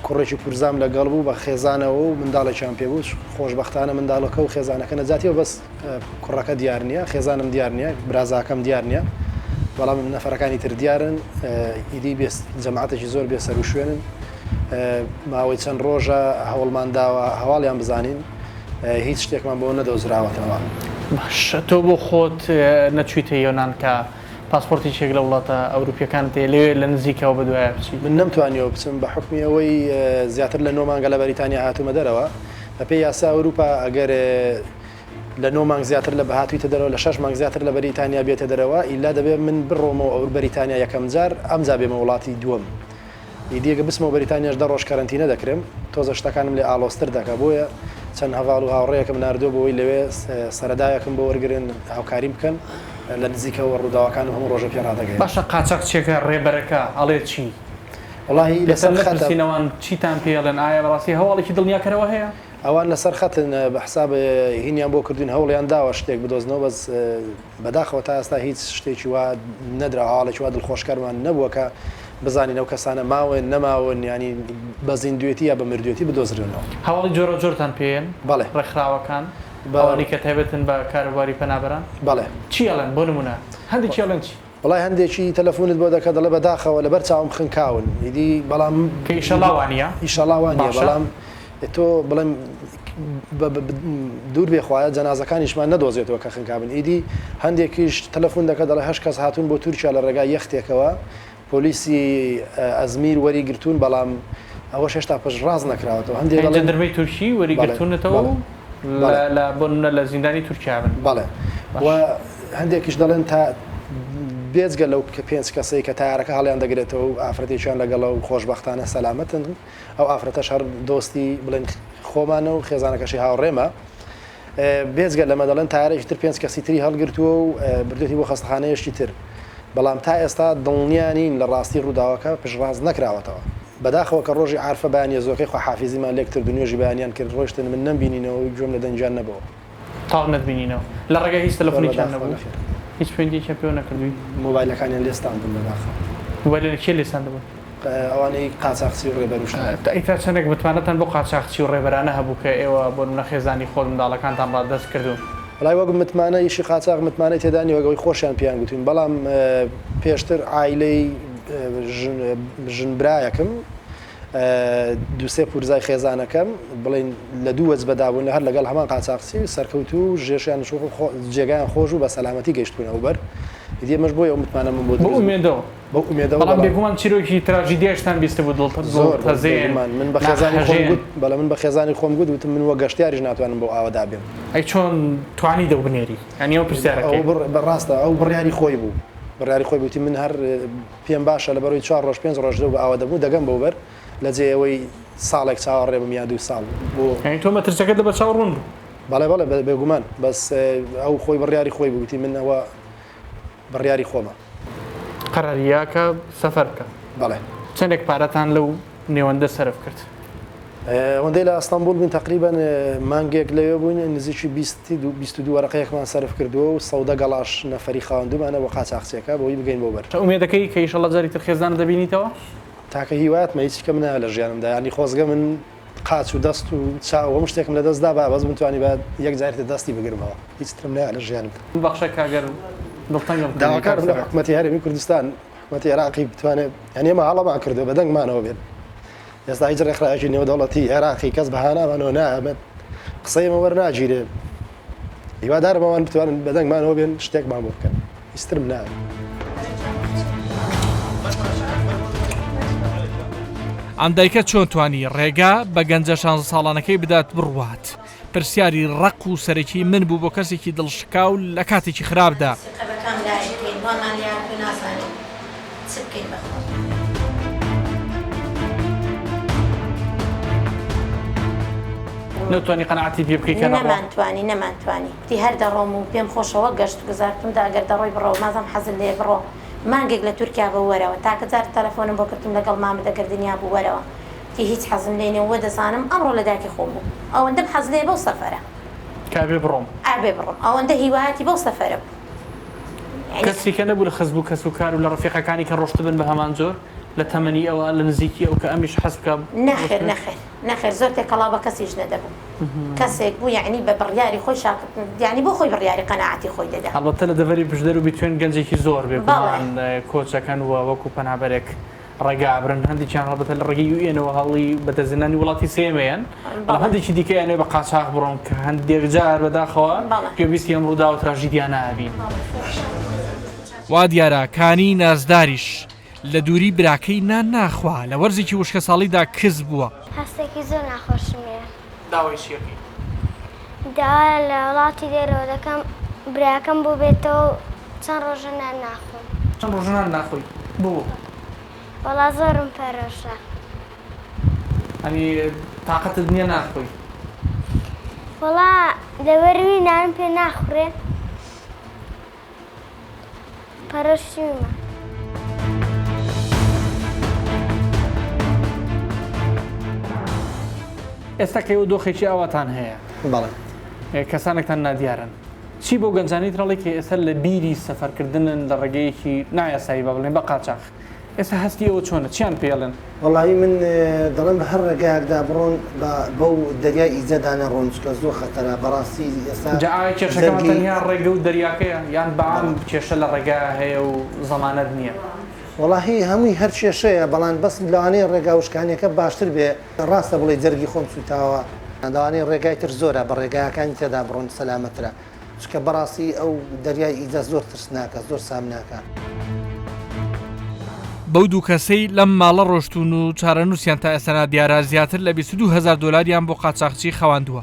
کوڕێکی پورزام لەگەڵ بوو بە خێزانەوە و منداڵێکیان پێ بوو خۆشبەختانە منداڵەکە و خێزانەکە نەجاتیەوە بەس کوڕەکە دیار نییە خێزانم دیار نییە برازاکەم دیار نییە بەڵام نەفەرەکانی تر دیارن ئیدی جەماعەتێکی زۆر بێسەر و شوێنن ماوەی چەند ڕۆژە هەوڵمان داوە هەواڵیان بزانین هیچ شتێکمان بۆ نەدەوزراوەتەوە. باش تۆ بۆ خۆت نەچویتە یۆنان کە پاسپۆرتێکێک لە وڵاتە ئەوروپیەکانت لێ لە نزیکەوە بەدوایە بچیت؟ من نەمتوانیەوە بچم بە حکمی ئەوەی زیاتر لە 9 مانگە لە بەریتانیا هاتوومە دەرەوە بە پێی یاسا ئەوروپا ئەگەر لە 9 مانگ زیاتر لە بەهاتوویتە دەرەوە لە 6 مانگ زیاتر لە بەریتانیا بێتە دەرەوە ئیلا دەبێت من بڕۆمەوە ئەو بەریتانیا یەکەم جار ئەمجا بێمە وڵاتی دووەم ئیدیەکە بسمەوە بەریتانیاش 10 ڕۆژ کارەنتینە دەکرێم تۆزە شتەکانم لێ ئالۆستر دەکە بۆیە چەند هەواڵ و هاوڕێیەکم ناردووە بۆی لەوێ سەرەدایەکم بۆ وەرگرن هاوکاری بکەن لە نزیکەوە ڕووداوەکان و هەموو ڕۆژە پێڕادەگەین. باشە قاچاق چێکە ڕێبەرەکە ئەڵێ چی؟ وڵاهی لەسەر خەتەوان چیتان پێڵێن ئایا بەڕاستی هەواڵێکی دڵنیاکەرەوە هەیە؟ ئەوان لەسەر خەتن بە حساب هینیان بۆ کردوین هەوڵیان داوە شتێک بدۆزنەوە بەس بەداخەوە تا ئێستا هیچ شتێکی وا نەدرا هەواڵێکی وا دڵخۆشکەرمان نەبووە کە بزانین ئەو کەسانە ماون نەماون ینی بە زیندوێتی یا بە مردوێتی بدۆزرێنەوە. هەواڵی جۆرە جۆرتان پێیان؟ بەڵێ ڕێکخراوەکان بەڵی کە تایبەتن بە کاروباری پەنابەران؟ بەڵێ. چی ئەڵێن بۆ نمونە؟ هەندێکی ئەڵێن چی؟ وڵای هەندێکی تەلەفۆنت بۆ دەکات دەڵێ بەداخەوە لەبەر چاوم خنکاون ئیدی بەڵام کە ئیشەڵاوانە ئیشەڵاوانە بەڵام تۆ بڵێم دوور بێخوایە جەنازەکانیشمان نەدۆزێتەوە کە خنکابن ئیدی هەندێکیش تەلەفۆن دەکە دەڵێ 8 کەس هاتوون بۆ تورکیا لە ڕێگای یەختێکەوە پۆلیسی ئەزمیر وەریگرتوون بەڵام ئەوە هێشتا پشت ڕاز نەکراوەتەوە هەندێک دەربەی تورکی وەریگرتوونەتەوە لە زیندانی تورکیا بن بەڵێ هەندێکیش دەڵێن تا بێجگە لەو کە 5 کەسەی کە تایارەکە هەڵیان دەگرێتەوە و ئافرەتێکیان لەگەڵە و خۆشبەختانە سەلامەتن ئەو ئافرەتەش هەر دۆستی بڵێن خۆمانە و خێزانەکەشی هاوڕێمە بێجگە لەمە دەڵێن تایارێکی تر 5 کەسی تری هەڵگرتووە و بردێتی بۆ خەستەخانەیەشی تر بەڵام تا ئێستا دڵنیانین لە ڕاستی ڕووداوەکە پشتڕاز نەکراوەتەوە بەداخەوە کە ڕۆژی عارفە بەیانیە زۆرەکەی خواحافیزیمان لێک کرد و نوێژی بەیانیان کرد ڕۆشتن من نەمبینینەوە و گوێم لە دەنجیان نەبەوە تاڵ نەتبینینەوە لە ڕێگای هیچ تەلەفۆنێکیان نەبوو هیچ پێنجێکیان پێوە نەکردووی مۆبایلەکانیان لێستان بوون بەداخەوە مۆبایلێکی لێستان دەبوون ئەوانەی قاچاقچی و ڕێبەروشن ئیتا چەندێک بتوانێتەن بۆ قاچاقچی و ڕێبەرانە هەبوو کە ئێوە بۆ منە خێزانی خۆ منداڵەکانتان ڕادەست کردوون بەڵای وەک متمانە ئیشی قاچاق متمانەی تێدانی وەگەوەی خۆشیان پیان گوتوین بەڵام پێشتر ئایلەی ژنبرایەکەم دووسێ پورزای خێزانەکەم بڵین لە دوو وەج بەدابوون لە هەر لەگەڵ هەمان قاچاقچی سەرکەوت و ژێشیان جێگایان خۆش و بە سەلامەتی گەیشتونەوە بەر دیێمەش بۆ ئەو متمانە من بۆ ئومێدەوە بۆ ئومێدەوە بەڵام بێگومان چیرۆکی تراژیدیاشتان بیستە بوو من بە خێزانی خۆم گوت بەڵام من بە خێزانی خۆم گوت وتم من وە گەشتیاریش ناتوانم بۆ ئاوەدا بێم ئەی چۆن توانی دەبنێری ئەنی ئەو پرسیارەکەی بەڕاستە ئەو بڕیاری خۆی بوو بڕیاری خۆی بوتی من هەر پێم باشە لە بەرەوەی 4 ڕۆژ 5 ڕۆژ لەو بە ئاوە دەبوو دەگەم بەو بەر لە جێ ئەوەی ساڵێک چاوەڕێ بم یا 2 ساڵ بۆ تۆ مەترسەکەت لە بە چاوەڕوون بوو بەڵێ بەڵێ بێگومان بەس ئەو خۆی بڕیاری خۆی بوتی من ئەوە بڕیاری خۆمە قەراریاکە سەفەر بکە بەڵێ چەندێک پارەتان لەو نێوەندە سەرف کرد ئەوەندەی لە ئەستانبول بووین تقریبان مانگێک لەوێ بووین نزیکی 22 وەرەقەیەکمان سەرف کردووە و سەودە گەڵاش نەفەری خاوەندومانە بۆ قاچاقچیەکە بۆی بگەین بۆ بەر ئومێدەکەی کە ئیشەڵە جاری تر خێزان دەبینیتەوە تاکە هیوایەتمە هیچ کەم نایە لە ژیانمدا ینی خۆزگە من قاچ و دەست و چاوە شتێکم لە دەستدا با بەس بتوانی بعد یەک جارێتە دەستی بگرمەوە هیچ ترم نایە لە ژیانم بەخشە کاگەر داواکار لە حکوومەتی هەرێمی کوردستان حکوومەتی عێراقی بتوانێت یعنی ئێمە هەڵەمان کردو بەدەنگمانەوە بێت ئێستا هیچ ڕێکخراوێکی نێودەوڵەتی عێراقی کەس بەهانامانەوە نابێت قسەیمە وەرناگیرێ هیوادارمەوان بتوانن بەدەنگمانەوە بێن شتێکمان بۆ بکەن هیچ ترم نایە ئەم دایکە چۆن توانی ڕێگا بە گەنجە 16 ساڵانەکەی بدات بڕوات پرسیاری ڕق و سەرەکی من بوو بۆ کەسێکی دڵشکاو لە کاتێکی خراپدا نەتوانی قەنەعەتی پێ بکەی کە نەمانتوانی تی هەر دەڕۆم و پێم خۆشەوە گەشت گوزارتمدا ئەگەر دەڕۆی بڕۆ مازم حەزم لێ بڕۆ مانگێک لە تورکیا بە وەرەوە تاکە جار تەلەفۆنم بۆ کردم لەگەڵ مامە دەگەردنیا بوو وەرەوە تی هیچ حەزم لێ نێ وە دەزانم ئەمڕۆ لە داکی خۆم بوو ئەوەندەم حەز لێ بەو سەفەرە کابێ بڕۆم ئابێ بڕۆم ئەوەندە هیوایەتی بەو سەفەرە بوو کەسی کە نەبوو لە خەز بوو کەس و کار و لە ڕفیقەکانی کە ڕۆشت بن بە هەمان زۆر لە تەمەنی ئەوە لە نزیکی ئەو کە ئەمیش حەز بکە نەخێر زۆر تێکەڵا بە کەسیش نەدەبوو کەسێک بوو یعنی بە بڕیاری خۆی یعنی بۆ خۆی بڕیاری قەنەعەتی خۆی دەدا هەڵبەتە لە دەڤەری پشدەر و بیتوێن گەنجێکی زۆر بێ کۆچەکەن وە وەکو پەنابەرێک ڕێگابرن هەندێکیان هەڵبەتە لە ڕێگەی وێنەوە هەڵی بەدەزێنانی وڵاتی سێمەیان بەڵام هەندێکی دیکەیانێ بە قاچاق بڕۆن کە هەندێک جار بەداخەوە پێویستی ئەم ڕوودا و تراژیدیان نابین وا دیارە کانی نازداریش لە دووری براکەی نان ناخوا لە وەرزێکی وشکە ساڵیدا کز بووە هەستێکی زۆر ناخۆشمێ داوای چیەکەی دا لە وڵاتی دێرەوە دەکەم براکەم بۆ بێتەوە چەند ڕۆژە نان ناخۆم چەند ڕۆژە نان ناخۆی بۆ وەڵا زۆرم پەرۆشە ئەنی تااقەتت نییە ناخۆی وەڵا لەوەروی نانم پێ ناخورێ پەرۆشیمە ئێستا کەەوە دۆخێکی ئاواتان هەیە بەڵێ کەسانێکتان نادیارن چی بۆ گەنجانی تڕڵی کە ئێستا لە بیری سەفەرکردنن لە ڕێگەیەکی نایاسایی بە بڵێن بە قاچاق ئێستا هەستی ئەوە چۆنە چیان پێڵێن وەڵی من دەڵێن بە هەر ڕێگایەکدا بڕۆن بەو دەریای ئیجەدانە ڕۆنچکە زۆر خەتەرە بەڕاستی ئێستا جاای کێشەکەمان تەنیا ڕێگە و دەریاکەیە یان بەعام کێشە لە ڕێگا هەیە و زەمانەت نییە وەڵاهی هەمووی هەر کێشەیە بەڵام بەس لەوانەیە ڕێگا وشکانیەکە باشتر بێ ڕاستە بڵێ جەرگی خۆم سوتاوە داوانەی ڕێگای تر زۆرە بە ڕێگایەکانی تێدا بڕۆن سەلامەترە چکە بەڕاستی ئەو دەریای ئیجا زۆر ترسناکە زۆر سامناکە. بەو دوو کەسەی لەم ماڵە ڕۆشتون و چارەنووسیان تا ئێستا دیارە زیاتر لە 22,000 دۆلاریان بۆ قاچاقچی خەواندووە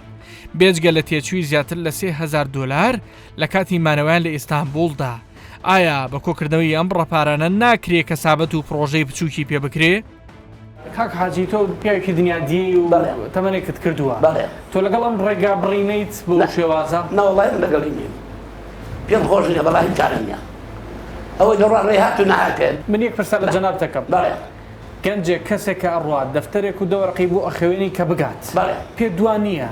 بێجگە لە تێچووی زیاتر لە 3,000 دۆلار لە کاتی مانەوەیان لە ئیستانبولدا. ئایا بە کۆکردنەوەی ئەم ڕەپارانە ناکرێ کەسابەت و پرۆژەی بچووکی پێ بکرێ؟ کاک حاجی تۆ پیاوێکی دنیادی و تەمەنێکت کردووە تۆ لەگەڵ ئەم ڕێگا بڕینەیت بۆ شێوازە؟ ناوەڵای لەگەڵی نیم پێم خۆش نییە بەڵای چارە نییە ئەوەی لە ڕێ هاتو ناکەن. من یەک پرسە لە جەناب دەکەم گەنجێک کەسێک کە ئەڕوات دەفتەرێک و دەوەرقی بۆ ئەخەوێنی کە بگات پێ دوان نییە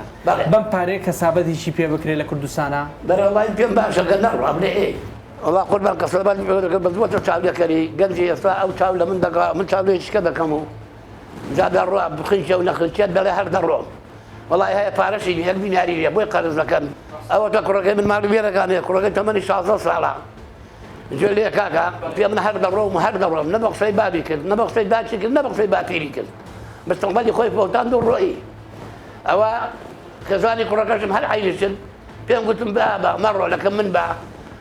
بەم پارەیە کەسابەتیشی پێ بکرێت لە کوردستانە؟ بەرەوەڵای پێم باشەکە نەڕوا بڵێ ئێ والله قوربان کەسەبەت بەزوەتە چاودەکەری گەنجی ئێستا ئەو چاو لە من دەگا من چاودێکشکە دەکەم و جادا ڕوا بخینچە و نەخلچێت بەڵێ هەر دەڕۆم وڵای هەیە پارەشی یەک بیناریە بۆی قەرز دەکەن ئەوە تا کوڕەکەی من ماڵی وێرەکانێ کوڕەکەی تەمەنی 16 ساڵە جوێ لێ کاکە پێ من هەر دەڕۆم و هەر دەڕۆم نە بە قسەی بابی کرد نە بە قسەی داچی کرد نە بە قسەی باپیری کرد مستەقبەلی خۆی فەوتاند و ڕۆیی ئەوە کەزانی کوڕەکەشم هەر عیلشن پێم گوتم بابا مەڕۆ لەکەم من بە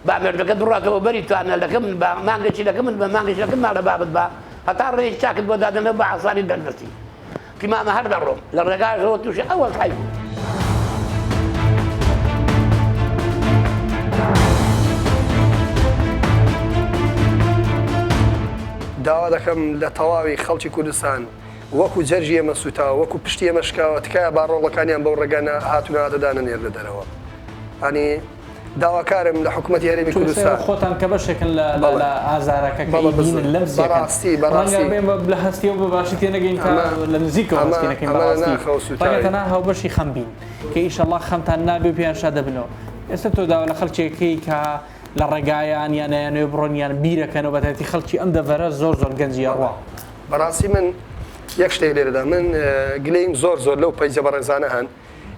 بامێردەکە بڕاتەوە بەری توانە لەکەم من بە مانگەی لەکەم من بە مانگەی لەکەم ماڵە بابت بە هەتا ڕێی چاکت بۆ دادنە بە عسانی دەردەستی پیمامە هەر دەڕۆم لە ڕێگایەوە تووشی ئەوە حی داوا دەکەم لە تەواوی خەڵکی کوردستان وەکو جەرجی ئێمە سوتاوە وەکو پشتی ئێمە شکاوە تکایە باڕۆڵەکانیان بەو ڕێگانە هاتوونەدەدانە نێر لە دەرەوە ئەنی داواکارم لە حکوومەتی هەرێمی کوردستان خۆتان کە بەشێکن لە ئازارەکە بینن لەم لە هەستی و بەباشی تێنەگەین لە نزیکەوە هەستێنەکەین بەڕاستیتەنها هاوبەشی خەمبین کە ئیشەڵڵا خەمتان نابێ پێیان شا دەبنەوە. ئێستا تۆ داوا لە خەڵکێکەکەی کە لە ڕێگایان یانیانوێ بڕۆنیان بیرەکەن و بەتەتی خەڵکی ئەم دەڤەرە زۆر گەنجی ڕوا. بەڕاستی من یەک شتێک لێرەدا من گلەیم زۆر لەو پەیجە بەڕێزانە هەن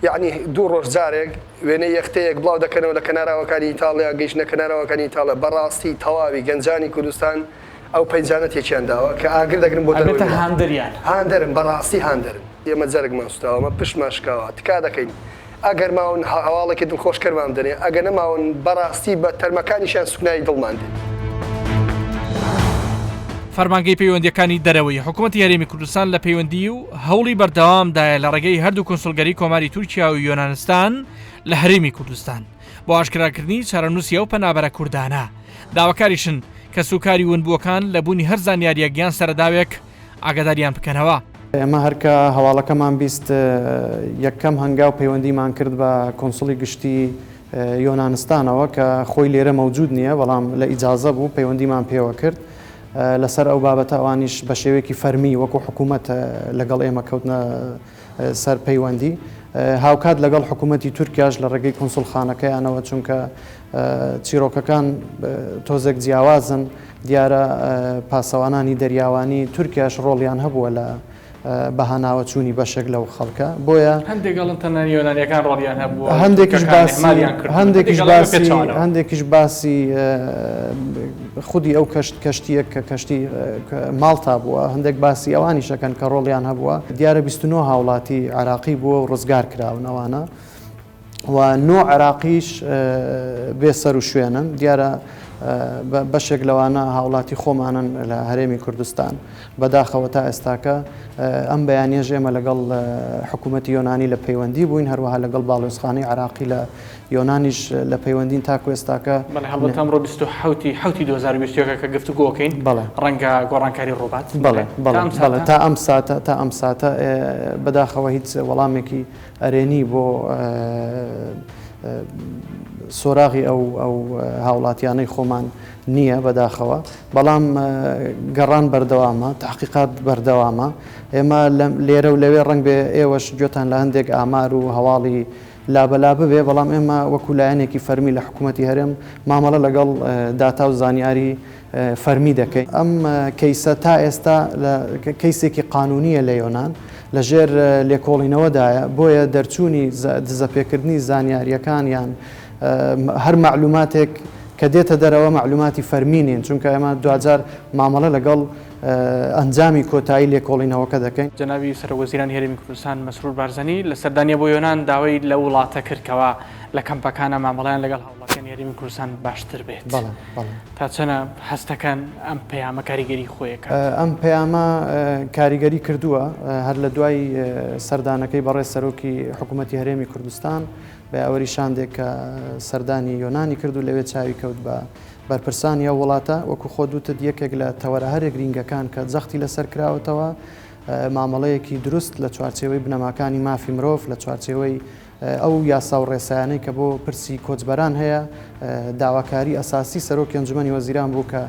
یعنی دوو ڕۆژ جارێک وێنەی یەختەیەک بڵاو دەکەنەوە لە کەناراوەکانی ئیتاڵیا گەیشتنە کەناراوەکانی ئیتاڵە بەڕاستی تەواوی گەنجانی کوردستان ئەو پەیجانە تێکیان داوە کە ئاگر دەگرن بۆ هاندەرن بەڕاستی هاندەرن ئێمە جەرگمان سوتاوەمە پشتمان شکاوە تکا دەکەین ئەگەر ماون هەواڵێکی دڵخۆشکەرمان دەنێ ئەگە نەماون بەڕاستی بە تەرمەکانیشیان سوکنایی دڵمان دێن. فەرمانگەی پەیوەندیەکانی دەرەوەی حکوومەتی هەرێمی کوردستان لە پەیوەندی و هەوڵی بەردەوامدایە لە ڕێگەی هەردوو کۆنسڵگەری کۆماری تورکیا و یۆنانستان لە هەرێمی کوردستان بۆ ئاشکراکردنی چارەنووسیە و پەنابەرە کوردانە داواکاریشن کە سوکاری ونبووەکان لە بوونی هەر زانیاریەکیان سەرداوێک ئاگاداریان بکەنەوە. ئێمە هەرکە هەواڵەکەمان بیست یەکەم هەنگاو پەیوەندیمان کرد بە کۆنسڵی گشتی یۆنانستانەوە کە خۆی لێرە مەوجود نییە بەڵام لە ئیجازە بوو پەیوەندیمان پێوە کرد لەسەر ئەو بابەتە ئەوانیش بە شێوەیەکی فەرمی وەکو حکوومەت لەگەڵ ئێمە کەوتنە سەر پەیوەندی هاوکات لەگەڵ حکوومەتی تورکیاش لە ڕێگەی کۆنسڵخانەکەیانەوە چونکە چیرۆکەکان تۆزێک جیاوازن دیارە پاسەوانانی دەریاوانی تورکیاش ڕۆڵیان هەبووە لە بەهاناوە چوونی بەشێک لەو خەڵکە بۆیە هەندێکیش باسی خودی ئەو کەشتیە کە کەشتی ماڵتا بووە هەندێک باسی ئەوانی شەکەن کە ڕۆڵیان هەبووە دیارە 29 هاوڵاتی عراقی بووە و ڕزگار کراونەوەوانە و نۆ عراقیش بێسەر و شوێنن دیارە بەشێک لەوانە هاوڵاتی خۆمانن لە هەرێمی کوردستان بەداخەوە تا ئێستاکە ئەم بەیانیەژ ئێمە لەگەڵ حکوومەتی یۆنانی لە پەیوەندی بووین هەروەها لەگەڵ باڵۆزخانەی عراقی لە یۆنانیش لە پەیوەندین تاکو ئێستاکە ئەمڕۆ 2020 کە گفتوگۆکەین ڕەنگە گۆڕانکاری ڕۆبات تا ئەم ساتە بەداخەوە هیچ وەڵامێکی ئەرێنی بۆ سۆراغی ئەو هاوڵاتیانەی خۆمان نییە بەداخەوە بەڵام گەڕان بەردەوامە تحقیقات بەردەوامە ئێمە لێرە و لەوێ ڕنگ بێ ئێوەش گوێتان لە هەندێک ئامار و هەواڵی لابەلا ببێ بەڵام ئێمە وەکو لایەنێکی فەرمی لە حکوومەتی هەرێم مامەڵە لەگەڵ داتا و زانیاری فەرمی دەکەین ئەم کەیسە تا ئێستا کەیسێکی قانونیە لە یۆنان لەژێر لێکۆڵینەوەدایە بۆیە دەرچوونی دزەپێکردنی زانیاریەکانیان هەر معلوماتێک کە دێتە دەرەوە معلوماتی فەرمینین چونکە ئێمە دوجار مامەڵە لەگەڵ ئەنجامی کۆتایی لێکۆڵینەوەکە دەکەین. جەنابی سەرۆکوەزیرانی هەرێمی کوردستان مەسرور بارزانانی لە سەردانیە بۆ یۆنان داوای لە وڵاتە کردکەوە لە کەمپەکانە مامەڵیان لەگەڵ هەوڵەکانی هەرێمی کوردستان باشتر بێت. تا چەنە هەستەکەن ئەم پەیامە کاریگەری خۆیەکە. ئەم پەیامە کاریگەری کردووە هەر لە دوای سەردانەکەی بەڕێز سەرۆکی حکوومەتی هەرێمی کوردستان بە ئەوەری شاندێک کە سەردانی یۆنانی کردو لەوێ چاوی کەوت بە بەرپرسانی ئەو وڵاتە وەکو خۆ دووتت یەکێک لە تەوەرە هەرێک گرینگەکان کە جەختی لەسەر کراوەتەوە مامەڵەیەکی دروست لە چوارچێوەی بنەماکانی مافی مرۆڤ لە چوارچێوەی ئەو یاسا و ڕێسایانەی کە بۆ پرسی کۆچبەران هەیە داواکاری ئەساسی سەرۆکی ئەنجومەنی وەزیران بوو کە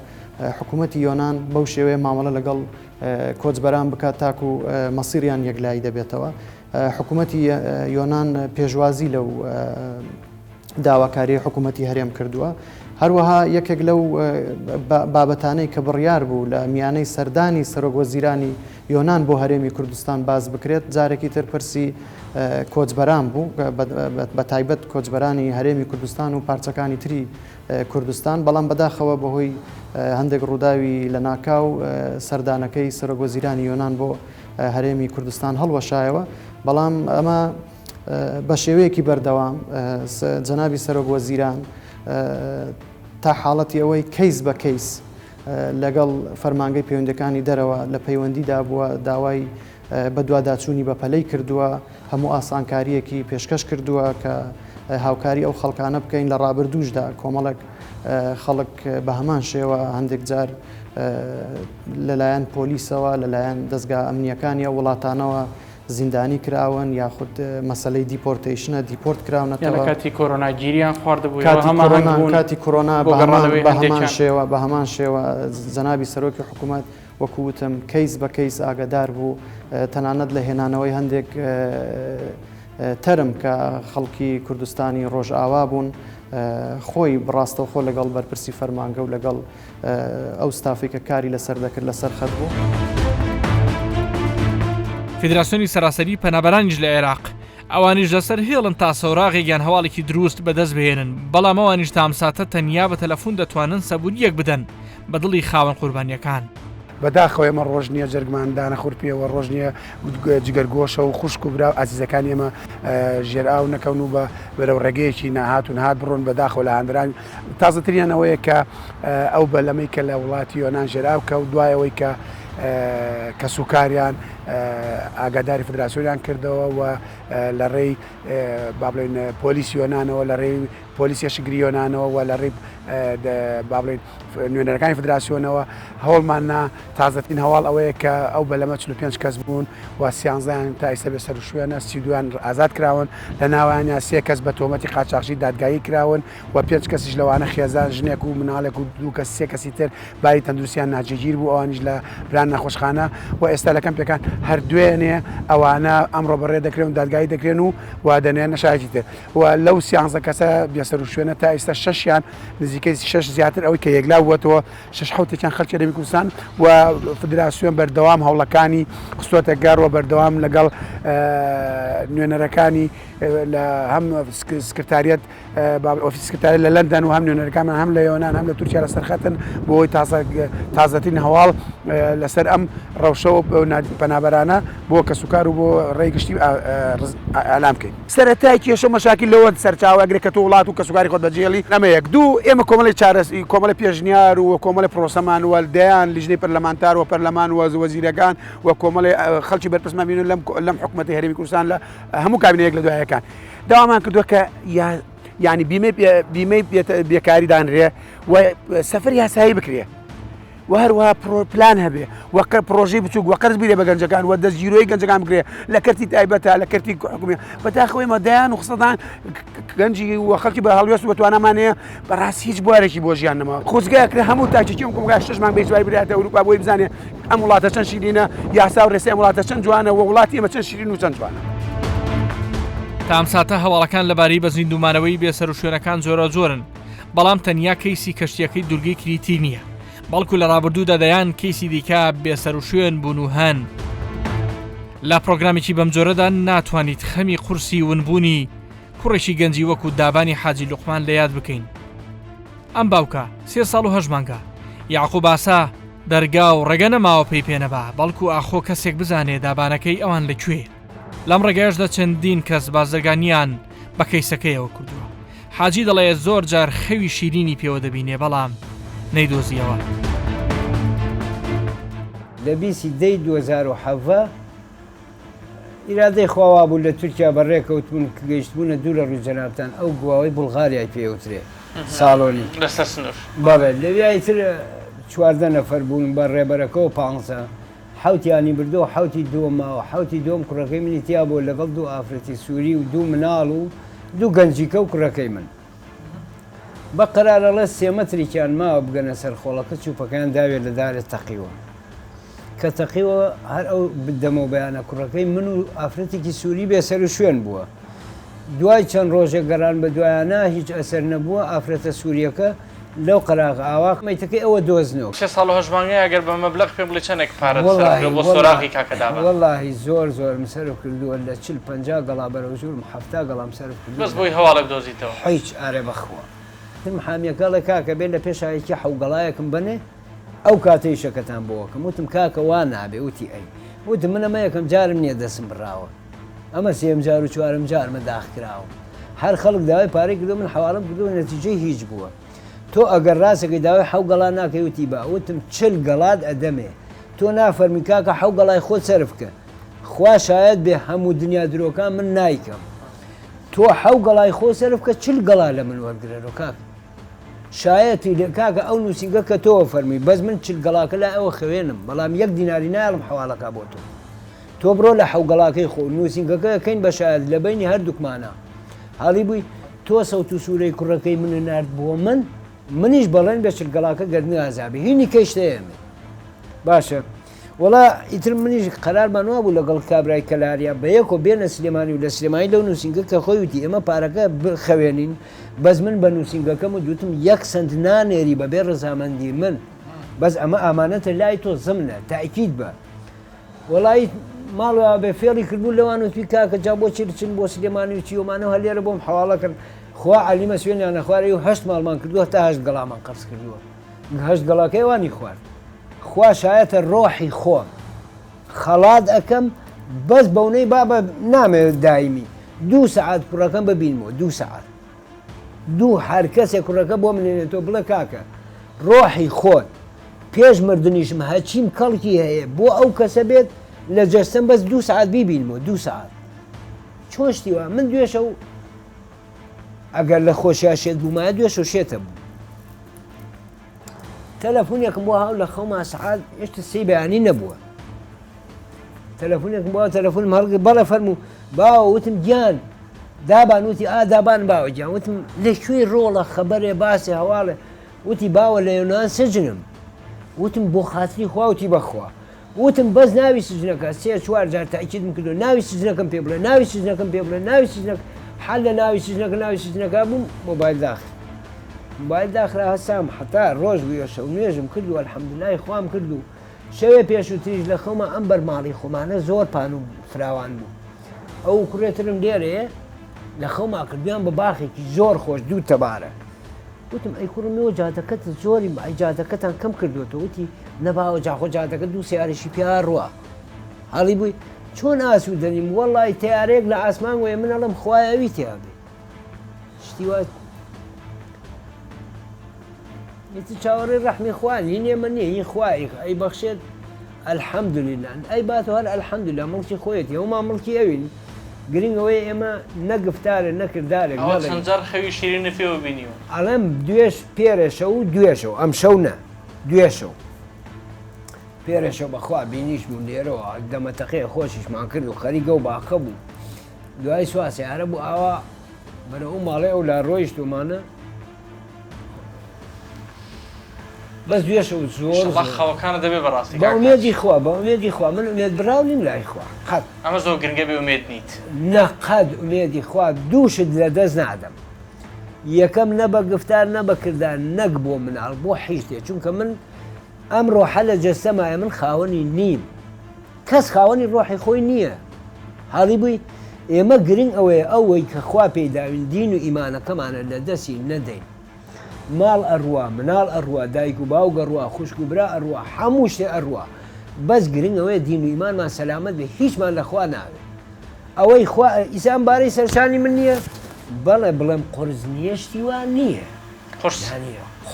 حکوومەتی یۆنان بەو شێوەیە مامەڵە لەگەڵ کۆچبەران بکات تاکو مەسیریان یەکلایی دەبێتەوە. حکوومەتی یۆنان پێشوازی لەو داواکاری حکوومەتی هەرێم کردووە. هەروەها یەکێک لەو بابەتانەی کە بڕیار بوو لە میانەی سەردانی سەرۆکوەزیرانی یۆنان بۆ هەرێمی کوردستان باز بکرێت جارێکی تر پرسی کۆچبەران بوو بە تایبەت کۆچبەرانی هەرێمی کوردستان و پارچەکانی تری کوردستان بەڵام بەداخەوە بەهۆی هەندێک ڕووداوی لە ناکاو سەردانەکەی سەرۆکوەزیرانی یۆنان بۆ هەرێمی کوردستان هەڵوەشایەوە بەڵام ئەمە بە شێوەیەکی بەردەوام جەنابی سەرۆکوەزیران تا حاڵەتی ئەوەی کەیس بە کەیس لەگەڵ فەرمانگەی پەیوەندەکانی دەرەوە لە پەیوەندیدا بووە داوای بە دوواداچوونی بە پەلەی کردووە هەموو ئاسانکاریەکی پێشکەش کردووە کە هاوکاری ئەو خەڵکانە بکەین لە ڕابردووشدا کۆمەڵک خەڵک بە هەمان شێوە هەندێک جار لەلایەن پۆلیسەوە لەلایەن دەستگا ئەمنیەکانی ئەو وڵاتانەوە زیندانی کراون یاخود مەسلەی دیپۆرتیشنە دیپۆرت کراونەتەوە کاتی کۆرۆناگیریان خواردبوو کاتی کۆرۆنا بە هەمان شێوە جەنابی سەرۆکی حکوومەت وەکووتم کەیس بە کەیس ئاگادار بوو تەنانەت لە هێنانەوەی هەندێک تەرم کە خەڵکی کوردستانی ڕۆژئاوا بوون خۆی بڕاستەوخۆ لەگەڵ بەرپرسی فەرمانگە و لەگەڵ ئەو ستافی کە کاری لەسەر دەکرد لەسەر خەت بوو. فیدراسیۆنی سەراسەری پەنابەرانیش لە عێراق ئەوانیش لەسەر هێڵن تا سەوراغێکیان هەواڵێکی دروست بەدەست بهێنن بەڵام ئەوانیش تامساتە تەنیا بە تەلەفۆن دەتوانن سەبووریەک بدەن بە دڵی خاوەن قوربانیەکان. بەداخەوە ئێمە ڕۆژ نییە جەرگماندانە خوورپیەوە ڕۆژ نییە جگەرگۆشە و خوشک و برا ئازیزەکانی ئێمە ژێرئاو نەکەون و بە بەرەو ڕێگەیەکی ناهات و نهات بڕۆن بەداخەوە لە هاندران تازەترینیان ئەوەیە کە ئەو بەلەمەی کە لە وڵاتی یۆنان ژێراو کە و دوایەوەی کە سوکاریان ئاگاداری فدراسیۆنیان کردەوە و لە ڕێی با بڵێن پۆلیسی یۆنانەوە لە ڕێی پۆلیسی شگری یۆنانەوە و لە ڕێی با بڵێن نوێنەرەکانی فدراسیۆنەوە هەوڵماننا تازەترین هەواڵ ئەوەیە کە ئەو بەلەمە 45 کەس بوون و 13یان تا ئێستا بێ سەر و شوێنە 32یان ئازاد کراون لە ناوانیان 3 کەس بە تۆمەتی قاچاقچی دادگایی کراون و 5 کەسیش لەوانە خێزان ژنێک و مناڵێک و 2 کەس 3 کەسی تر باری تەندروستیان ناجێگیر بوو ئەوانیش لە بران نەخۆشخانە و ئێستا لە کەمپێکان هەر دوێنێ ئەوانە ئەمڕۆ بەڕێ دەکرێن و دادگایی دەکرێن و دەنێن نەشایەتی تر و لەو 13 کەسە بێسەر و شوێنە تا ئێستا 6یان نزیکەی 6 زیاتر ئەوەی کە یەکلا بووەتەوە 6 حوتێکیان خەڵکی هەرێمی کوردستان و فدراسیۆن بەردەوام هەوڵەکانی خستوەتە گارەوە بەردەوام لەگەڵ نوێنەرەکانی لە هەم سکرتاریەت ئۆفیس سکرتاری لە لەندەن و هەم نوێنەرەکانمان هەم لە یۆنان هەم لە تورکیا لەسەر خەتن بۆ ئەوی تازەترین هەواڵ لەسەر ئەم ڕەوشەوە پەنابەرانە بۆ کە سوکار و بۆ ڕێگشتی ئالام بکەین. سەرەتای کێشە مەشاکل لەوە سەرچاوە ئەگرێت کە تۆ وڵات و کە سوکاری خۆت بەجێڵی ئەمە یەک دوو ئێمە کۆمەڵی چارەسی کۆمەڵی پێشنیار و کۆمەڵی پرۆسەمان وەلدەیان لیژنەی پەرلەمانتار و پەرلەمان و وەزیرەکان و کۆمەڵی خەڵکی بەرپرسمان بینن لەم حکوومەتی هەرێمی کوردستان لە هەموو کابینەیەک لە دوایەکان داوامان کردووە کە یعنی بیمەی بێکاری دانرێ و سەفەری یاسایی بکرێ و هەروەها پلان هەبێ وەکە پرۆژەی بچووک وە قەرز بیرێ بە گەنجەکان و دەستگیرۆی گەنجەکان بکرێ لە کەرتی تایبەتە لە کەرتی حکومی بەداخەوەی مەدایان و خستەدان گەنجی و خەڵکی بە هەڵوێست و بەتوانەمانەیە بەڕاستی هیچ بوارێکی بۆ ژیان نەما خۆزگایەکرێ هەموو تاکێکی کۆمەلگای 6 مانگ بێجوای برایەتە ئەوروپا بۆی بزانێ ئەم وڵاتە چەند شیرینە یاسا و ڕێسای ئەم وڵاتە چەند جوانە و وڵاتی ئێمە چەند شیرین و چەند جوانە. تامساتە هەواڵەکان لەبارەی بە زیندومانەوەی بێسەر و شوێنەکان زۆرە زۆرن بەڵام تەنیا کەیسی کەشتیەکەی دورگەی کریتی نییە بەڵکو لە ڕابردوودا دەیان کەیسی دیکە بێسەر و شوێن بوون و هەن لە پرۆگرامێکی بەم جۆرەدا ناتوانیت خەمی قورسی ونبوونی کوڕێکی گەنجی وەکو دابانی حاجی لوقمان لە یاد بکەین. ئەم باوکە 3 ساڵ و 8 مانگە یعقوب ئاسا دەرگا و ڕێگە نەماوە پێی پێنەبا بەڵکو ئاخۆ کەسێک بزانێ دابانەکەی ئەوان لەکوێ لەم ڕێگەیشدا چەندین کەس بازرگانیان بە کەیسەکەیەوە کردووە حاجی دەڵێ زۆر جار خەوی شیرینی پێوە دەبینێ بەڵام نەیدۆزیەوە لە 2017 ئیرادەی خواوا بوو لە تورکیا بەڕێکەوتبوون کە گەیشتبوونە دوو لە ڕووجەنابتان ئەو گواوەی بولغاریای پێوترێ ساڵۆنی لەسەر سنوور بەڵێ لەویایتر 14 نەفەر بوون بە ڕێبەرەکەەوە 15 حوتیانی بردو حوتی دووەماوە حوتی دوم کوڕەکەی منی تیا بۆ لەگەڵ دوو ئافرەتی سووری و دوو مناڵ و دوو گەنجیکە و کوڕەکەی من بە قەرارەڵە سێمەتریان ماوە بگەنە سەر خۆڵەکە چوپەکان داوێت لە دارێت تەقیوە کە تەقیوە هەر ئەو بدەمە بەیانە کوڕەکەی من و ئافرەتێکی سووری بێسەر و شوێن بووە دوای چەند ڕۆژێک گەڕان بە دوایانە هیچ ئەسەر نەبووە ئافرەتە سووریەکە لەو قەراغ ئاواق مەیتەکەی ئەوە دۆزنەوە 6 ساڵ هەژمانگەی ئەگەر بە مەبلەغ پێم بڵێ چەندێک پارە بۆ سۆراغی کاکەدابە وەڵاهی زۆر سەرف کردووە لە 40-50 گەڵا بەرەوژورم 70 گەڵام سەرف کردو بەس بۆی هەواڵێک دۆزیتەوە هیچ ئارێ بەخوا تم حامیەکەڵە کاکە بێت لە پێشایەکی حەوگەڵایەکم بنێ ئەو کاتەی شەکەتان بۆکەم وتم کاکە وا نابێ وتی ئەی وتم منەمە یەکەم جارم نییە دەسم بڕاوە ئەمە سێم جار و چوارم جارمە داخکراوە هەر خەڵک داوای پارەی کردو من حواڵم کردو نەتیجەی هیچ بووە تۆ ئەگەر ڕاستەکەی داوای حەو گەڵا ناکەی وتی با وتم 40 گەڵات ئەدەمێ تۆ نافەرمی کاکە حەو گەڵای خۆت سەرف کە خوا شاید بێ هەموو دنیا درۆکان من نایکەم تۆ حەو گەڵای خۆ سەرف کە 40 گەڵا لە من وەرگرێنەوە کاکە شایەتی لێ کاکە ئەو نووسنگە کە تۆ فەرمی بەس من 40 گەڵاکە لە ئەوە خوێنم بەڵام 1 دیناری نایڵم حواڵەکە بۆ تۆ بڕۆ لە حەو گەڵاکەی خۆ نووسنگەکە یەکەین بە شاید لە بینی هەردووکمانە هەڵی بووی تۆ سەوت و سوورەی کوڕەکەی منە نرد بۆ منیش بەڵێن بە 40 گەڵاکە گەردنی ئازابی هینی کەشتەیەمێ باشە وڵا ئیتر منیش قەرارمانەوە بوو لەگەڵ کابرای کەلاریا بە یەکۆ بێنە سلێمانی و لە سلێمانی لەو نووسنگە کە خۆی وتی ئێمە پارەکە خەوێنین بەس من بە نووسنگەکەم و دوتم 1 سنت نانێری بەبێ ڕزامەندی من بەس ئەمە ئامانەتە لای تۆ زمنە تاکید بە وڵی ماڵەوە بێ فێڵی کردبوو لەوان وتی کاکە جا بۆ چرچن بۆ سلێمانی و چیۆمانەوە هەلێرە بۆم حواڵەکەن خوا علیمە سوێنیان نەخوارەی و 8 ماڵمان کردووە تا 8 گەڵامان قەرز کردووە 8 گەڵاکەی وانی خوارد خوا شایەتە ڕۆحی خۆم خەڵات ئەەکەم بەس بەونەی بابە نامێت دایمی 2 سعات کوڕەکەم ببینمەوە 2 سعات دوو هەر کەسێک کوڕەکە بۆ منێنێتەوە بڵێ کاکە ڕۆحی خۆت پێش مردنیشم هەچیم کەڵکی هەیە بۆ ئەو کەسە بێت لە جەستم بەس 2 سعات بیبینمەوە 2 سعات چۆن شتیوە من دوێشە و ئەگەر لە خۆشییا شێت بوومایە دوێشە و شێتە بوو تەلەفۆنێکم بۆ هاو لە خەوما سعات هێشتا سێ بەیانی نەبووە تەلەفۆنێکم بۆ تەلەفۆنم هەڵگرت بەڵێ فەرموو باوە وتم گیان دابان وتی دابان باوە گیان وتم لەکوێی ڕۆڵە خەبەرێ باسی هەواڵێ وتی باوە لە یۆنان سجنم وتم بۆ خاتری خوا وتی بەخوا وتم بەس ناوی سجنەکە 3-4 جار تاکیدم کردو ناوی سجنەکەم پێ بڵێ ناوی سجنەکەم پێ بڵێ ناوی سجنەکە حال لە ناوی سجنەکە بووم مۆبایل داخل موبایل داخرا هەسام حتا ڕۆژ بووە شەو نوێژم کردو ئەلحەمدولای خوام کردو شەوێ پێشووتریش لە خەومە ئەم بەرماڵی خۆمانە زۆر پان و فراوان بوو ئەو کوڕێترم لێرەیە لە خەوما کردویان بە باخێکی زۆر خۆش دوو تەبارە وتم ئەی کوڕمەوە جاتەکەت زۆری ئەی جاتەکەتان کەم کردوێتەوە وتی نەباوە جاخۆ جاتەکە دوو سیارێکی پیا ڕوە هەڵی بووی چۆن ئاسو دەنیم وەڵی تیارێک لە ئاسمان وێ من ئەڵم خوای ئەوی تیابێ شتی وات چاوەڕێ ڕەحمی خوان هینێ من نییە هی خوای ئەی بەخشێت ئەلحەمدولله ئەی باتەوە هەر ئەلحەمدولله مڵکی خۆیەتی هەوما مڵکی ئەوین گرنگەوەی ئێمە نەگفتارە نەکردارێک چەند جار خەوی شیرینە پێوە بینیوە ئەڵێم دوێش پێرەشە و دوێشەوە ئەم شەو نە دوێشەوە پێرەشە بەخوا بینیش بوو لێرەوە دەمەتەقەیە خۆشیشمان کرد و خەریگە و باخە بوو دوای سواسیارە بوو ئاوا بەرە ئەو ماڵێ ئەو لا ڕۆیشتومانە بەس دوێشە و زۆر خەوەکانە دەبێ بەڕاستی بە ئومێدی خوا بە ئومێدی خوا من ئومێد براو نیم لای خوا قەت ئەمە زۆر گرنگە بێ ئومێد نیت نەقەد ئومێدی خوا دووشت لە دەست نادەم یەکەم نە بە گفتار نە بە کردار نەک بۆ مناڵ بۆ حیشتێ چونکە من ئەم ڕۆحە لە جەستەمایە من خاوەنی نیم کەس خاوەنی ڕۆحی خۆی نییە هەڵی بووی ئێمە گرنگ ئەوەیە ئەوەی کە خوا پێداوین دین و ئیمانەکەمانە لە دەستی نەدەین ماڵ ئەڕوا مناڵ ئەڕوا دایک و باوگە ڕوا خوشک و برا ئەڕوا هەموو شتێ ئەڕوا بەس گرنگەوەی دین و ئیمانمان سەلامەت بێ هیچمان لەخوا ناوێت ئەوەی ئیسان بارەی سەرشانی من نییە بەڵێ بڵێم قرس نیەشتی وان نییە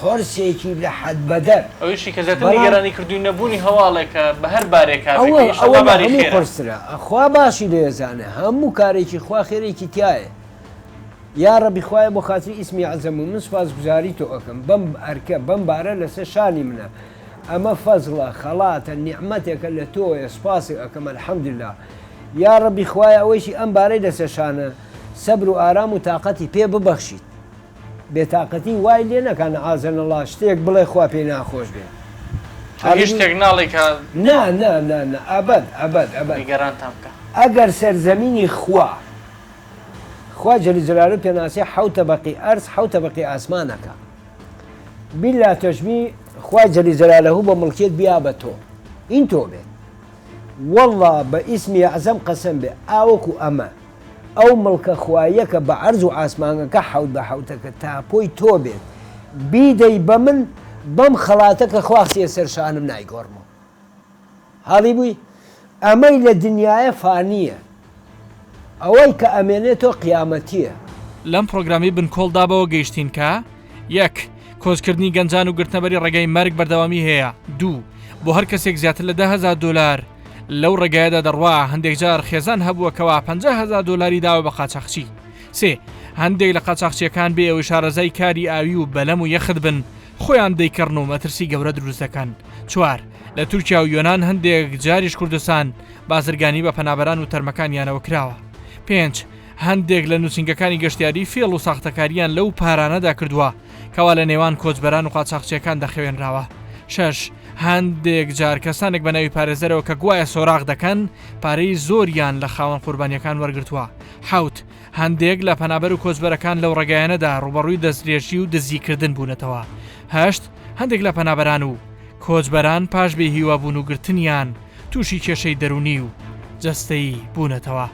قرسێکی لە حەد بەدەر ئەوشی کە زیاتر نیگەرانی کردووی نەبوونی هەواڵێکە بە هەر بارێک هەموو قرسرا خوا باشی لێزانە هەموو کارێکی خوا خێرێکی تایە یا ڕەبی خوایە بۆ خاتری ئیسمی عەزەم و من سوپاسگوزاری تۆ ئەەکەم بەم ئەرکە بەم بارە لەسەر شانی منە ئەمە فەزڵە خەڵاتە نیعمەتێکە لە تۆیە سوپاسی ئەەکەم الحەمدلله یا ڕەبی خوایە ئەوەیشی ئەم بارەی لەسەر شانە سەبر و ئارام و تااقەتی پێ ببەخشیت بێتاقەتی وای لێ نەکەن ئازەن الله شتێک بڵێ خوا پێی ناخۆش بێ شتێک ناڵێکە ئەبەد گەرانتان بکە ئەگەر سەرزەمینی خوا جەلی جەلالو پێناسی حەوتە بەقی ئەرز حەوتە بەقی ئاسمانەکە بیلا تەژمی خوا جەلی جەلالەهو بە مڵکێت بیا بە تۆ این تۆ بێت والله بە ئیسمی عەزەم قەسەم بێ ئاوەکو ئەمە ئەو مڵکە خوایەکە بە عەرز و ئاسمانەکە حەوت بە حەوتەکە تاپۆی تۆ بێت بیدەی بە من بەم خەڵاتەکە خواستیە سەرشانم نایگۆڕمەوە هەڵی بووی ئەمەی لە دنیاە فانیە ئەوەی کە ئەمێنێتۆ قیامەتیە لەم پرۆگرامی بنکۆڵدابەوە گەیشتین کە یەک کۆچکردنی گەنجان و گرتنەبەری ڕێگای مەرگ بەردەوامی هەیە دوو بۆ هەر کەسێک زیاتر لە $10,000 لەو ڕێگایەدا دەڕوا هەندێک جار خێزان هەبووەکەوە $50,000 داوە بە قاچاقچی سێ هەندێک لە قاچاقچیەکان بێ ئەوەی شارەزای کاری ئاوی و بەلەم و یەخت بن خۆیان دەیکەڕن و مەترسی گەورە دروست دەکەن چوار لە تورکیا و یۆنان هەندێک جاریش کوردستان بازرگانی بە پەنابەران و تەرمەکانیانەوە کراوە پێنج هەندێک لە نووسنگەکانی گەشتیاری فێڵ و ساختەکاریان لەو پارانەدا کردووە کەوا لە نێوان کۆچبەران و قاچاقچیەکان دەخەوێنراوە شەش هەندێک جار کەسانێک بە ناوی پارێزەرەوە کە گوایە سۆراغ دەکەن پارەی زۆریان لە خاوەن قوربانیەکان وەرگرتووە حوت هەندێک لە پەنابەر و کۆچبەرەکان لەو ڕێگایانەدا ڕوبەڕووی دەستدرێژی و دزیکردن بوونەتەوە هەشت هەندێک لە پەنابەران و کۆچبەران پاش بێ هیوابوون و گرتنیان تووشی کێشەی دەرونی و جەستەیی بوونەتەوە.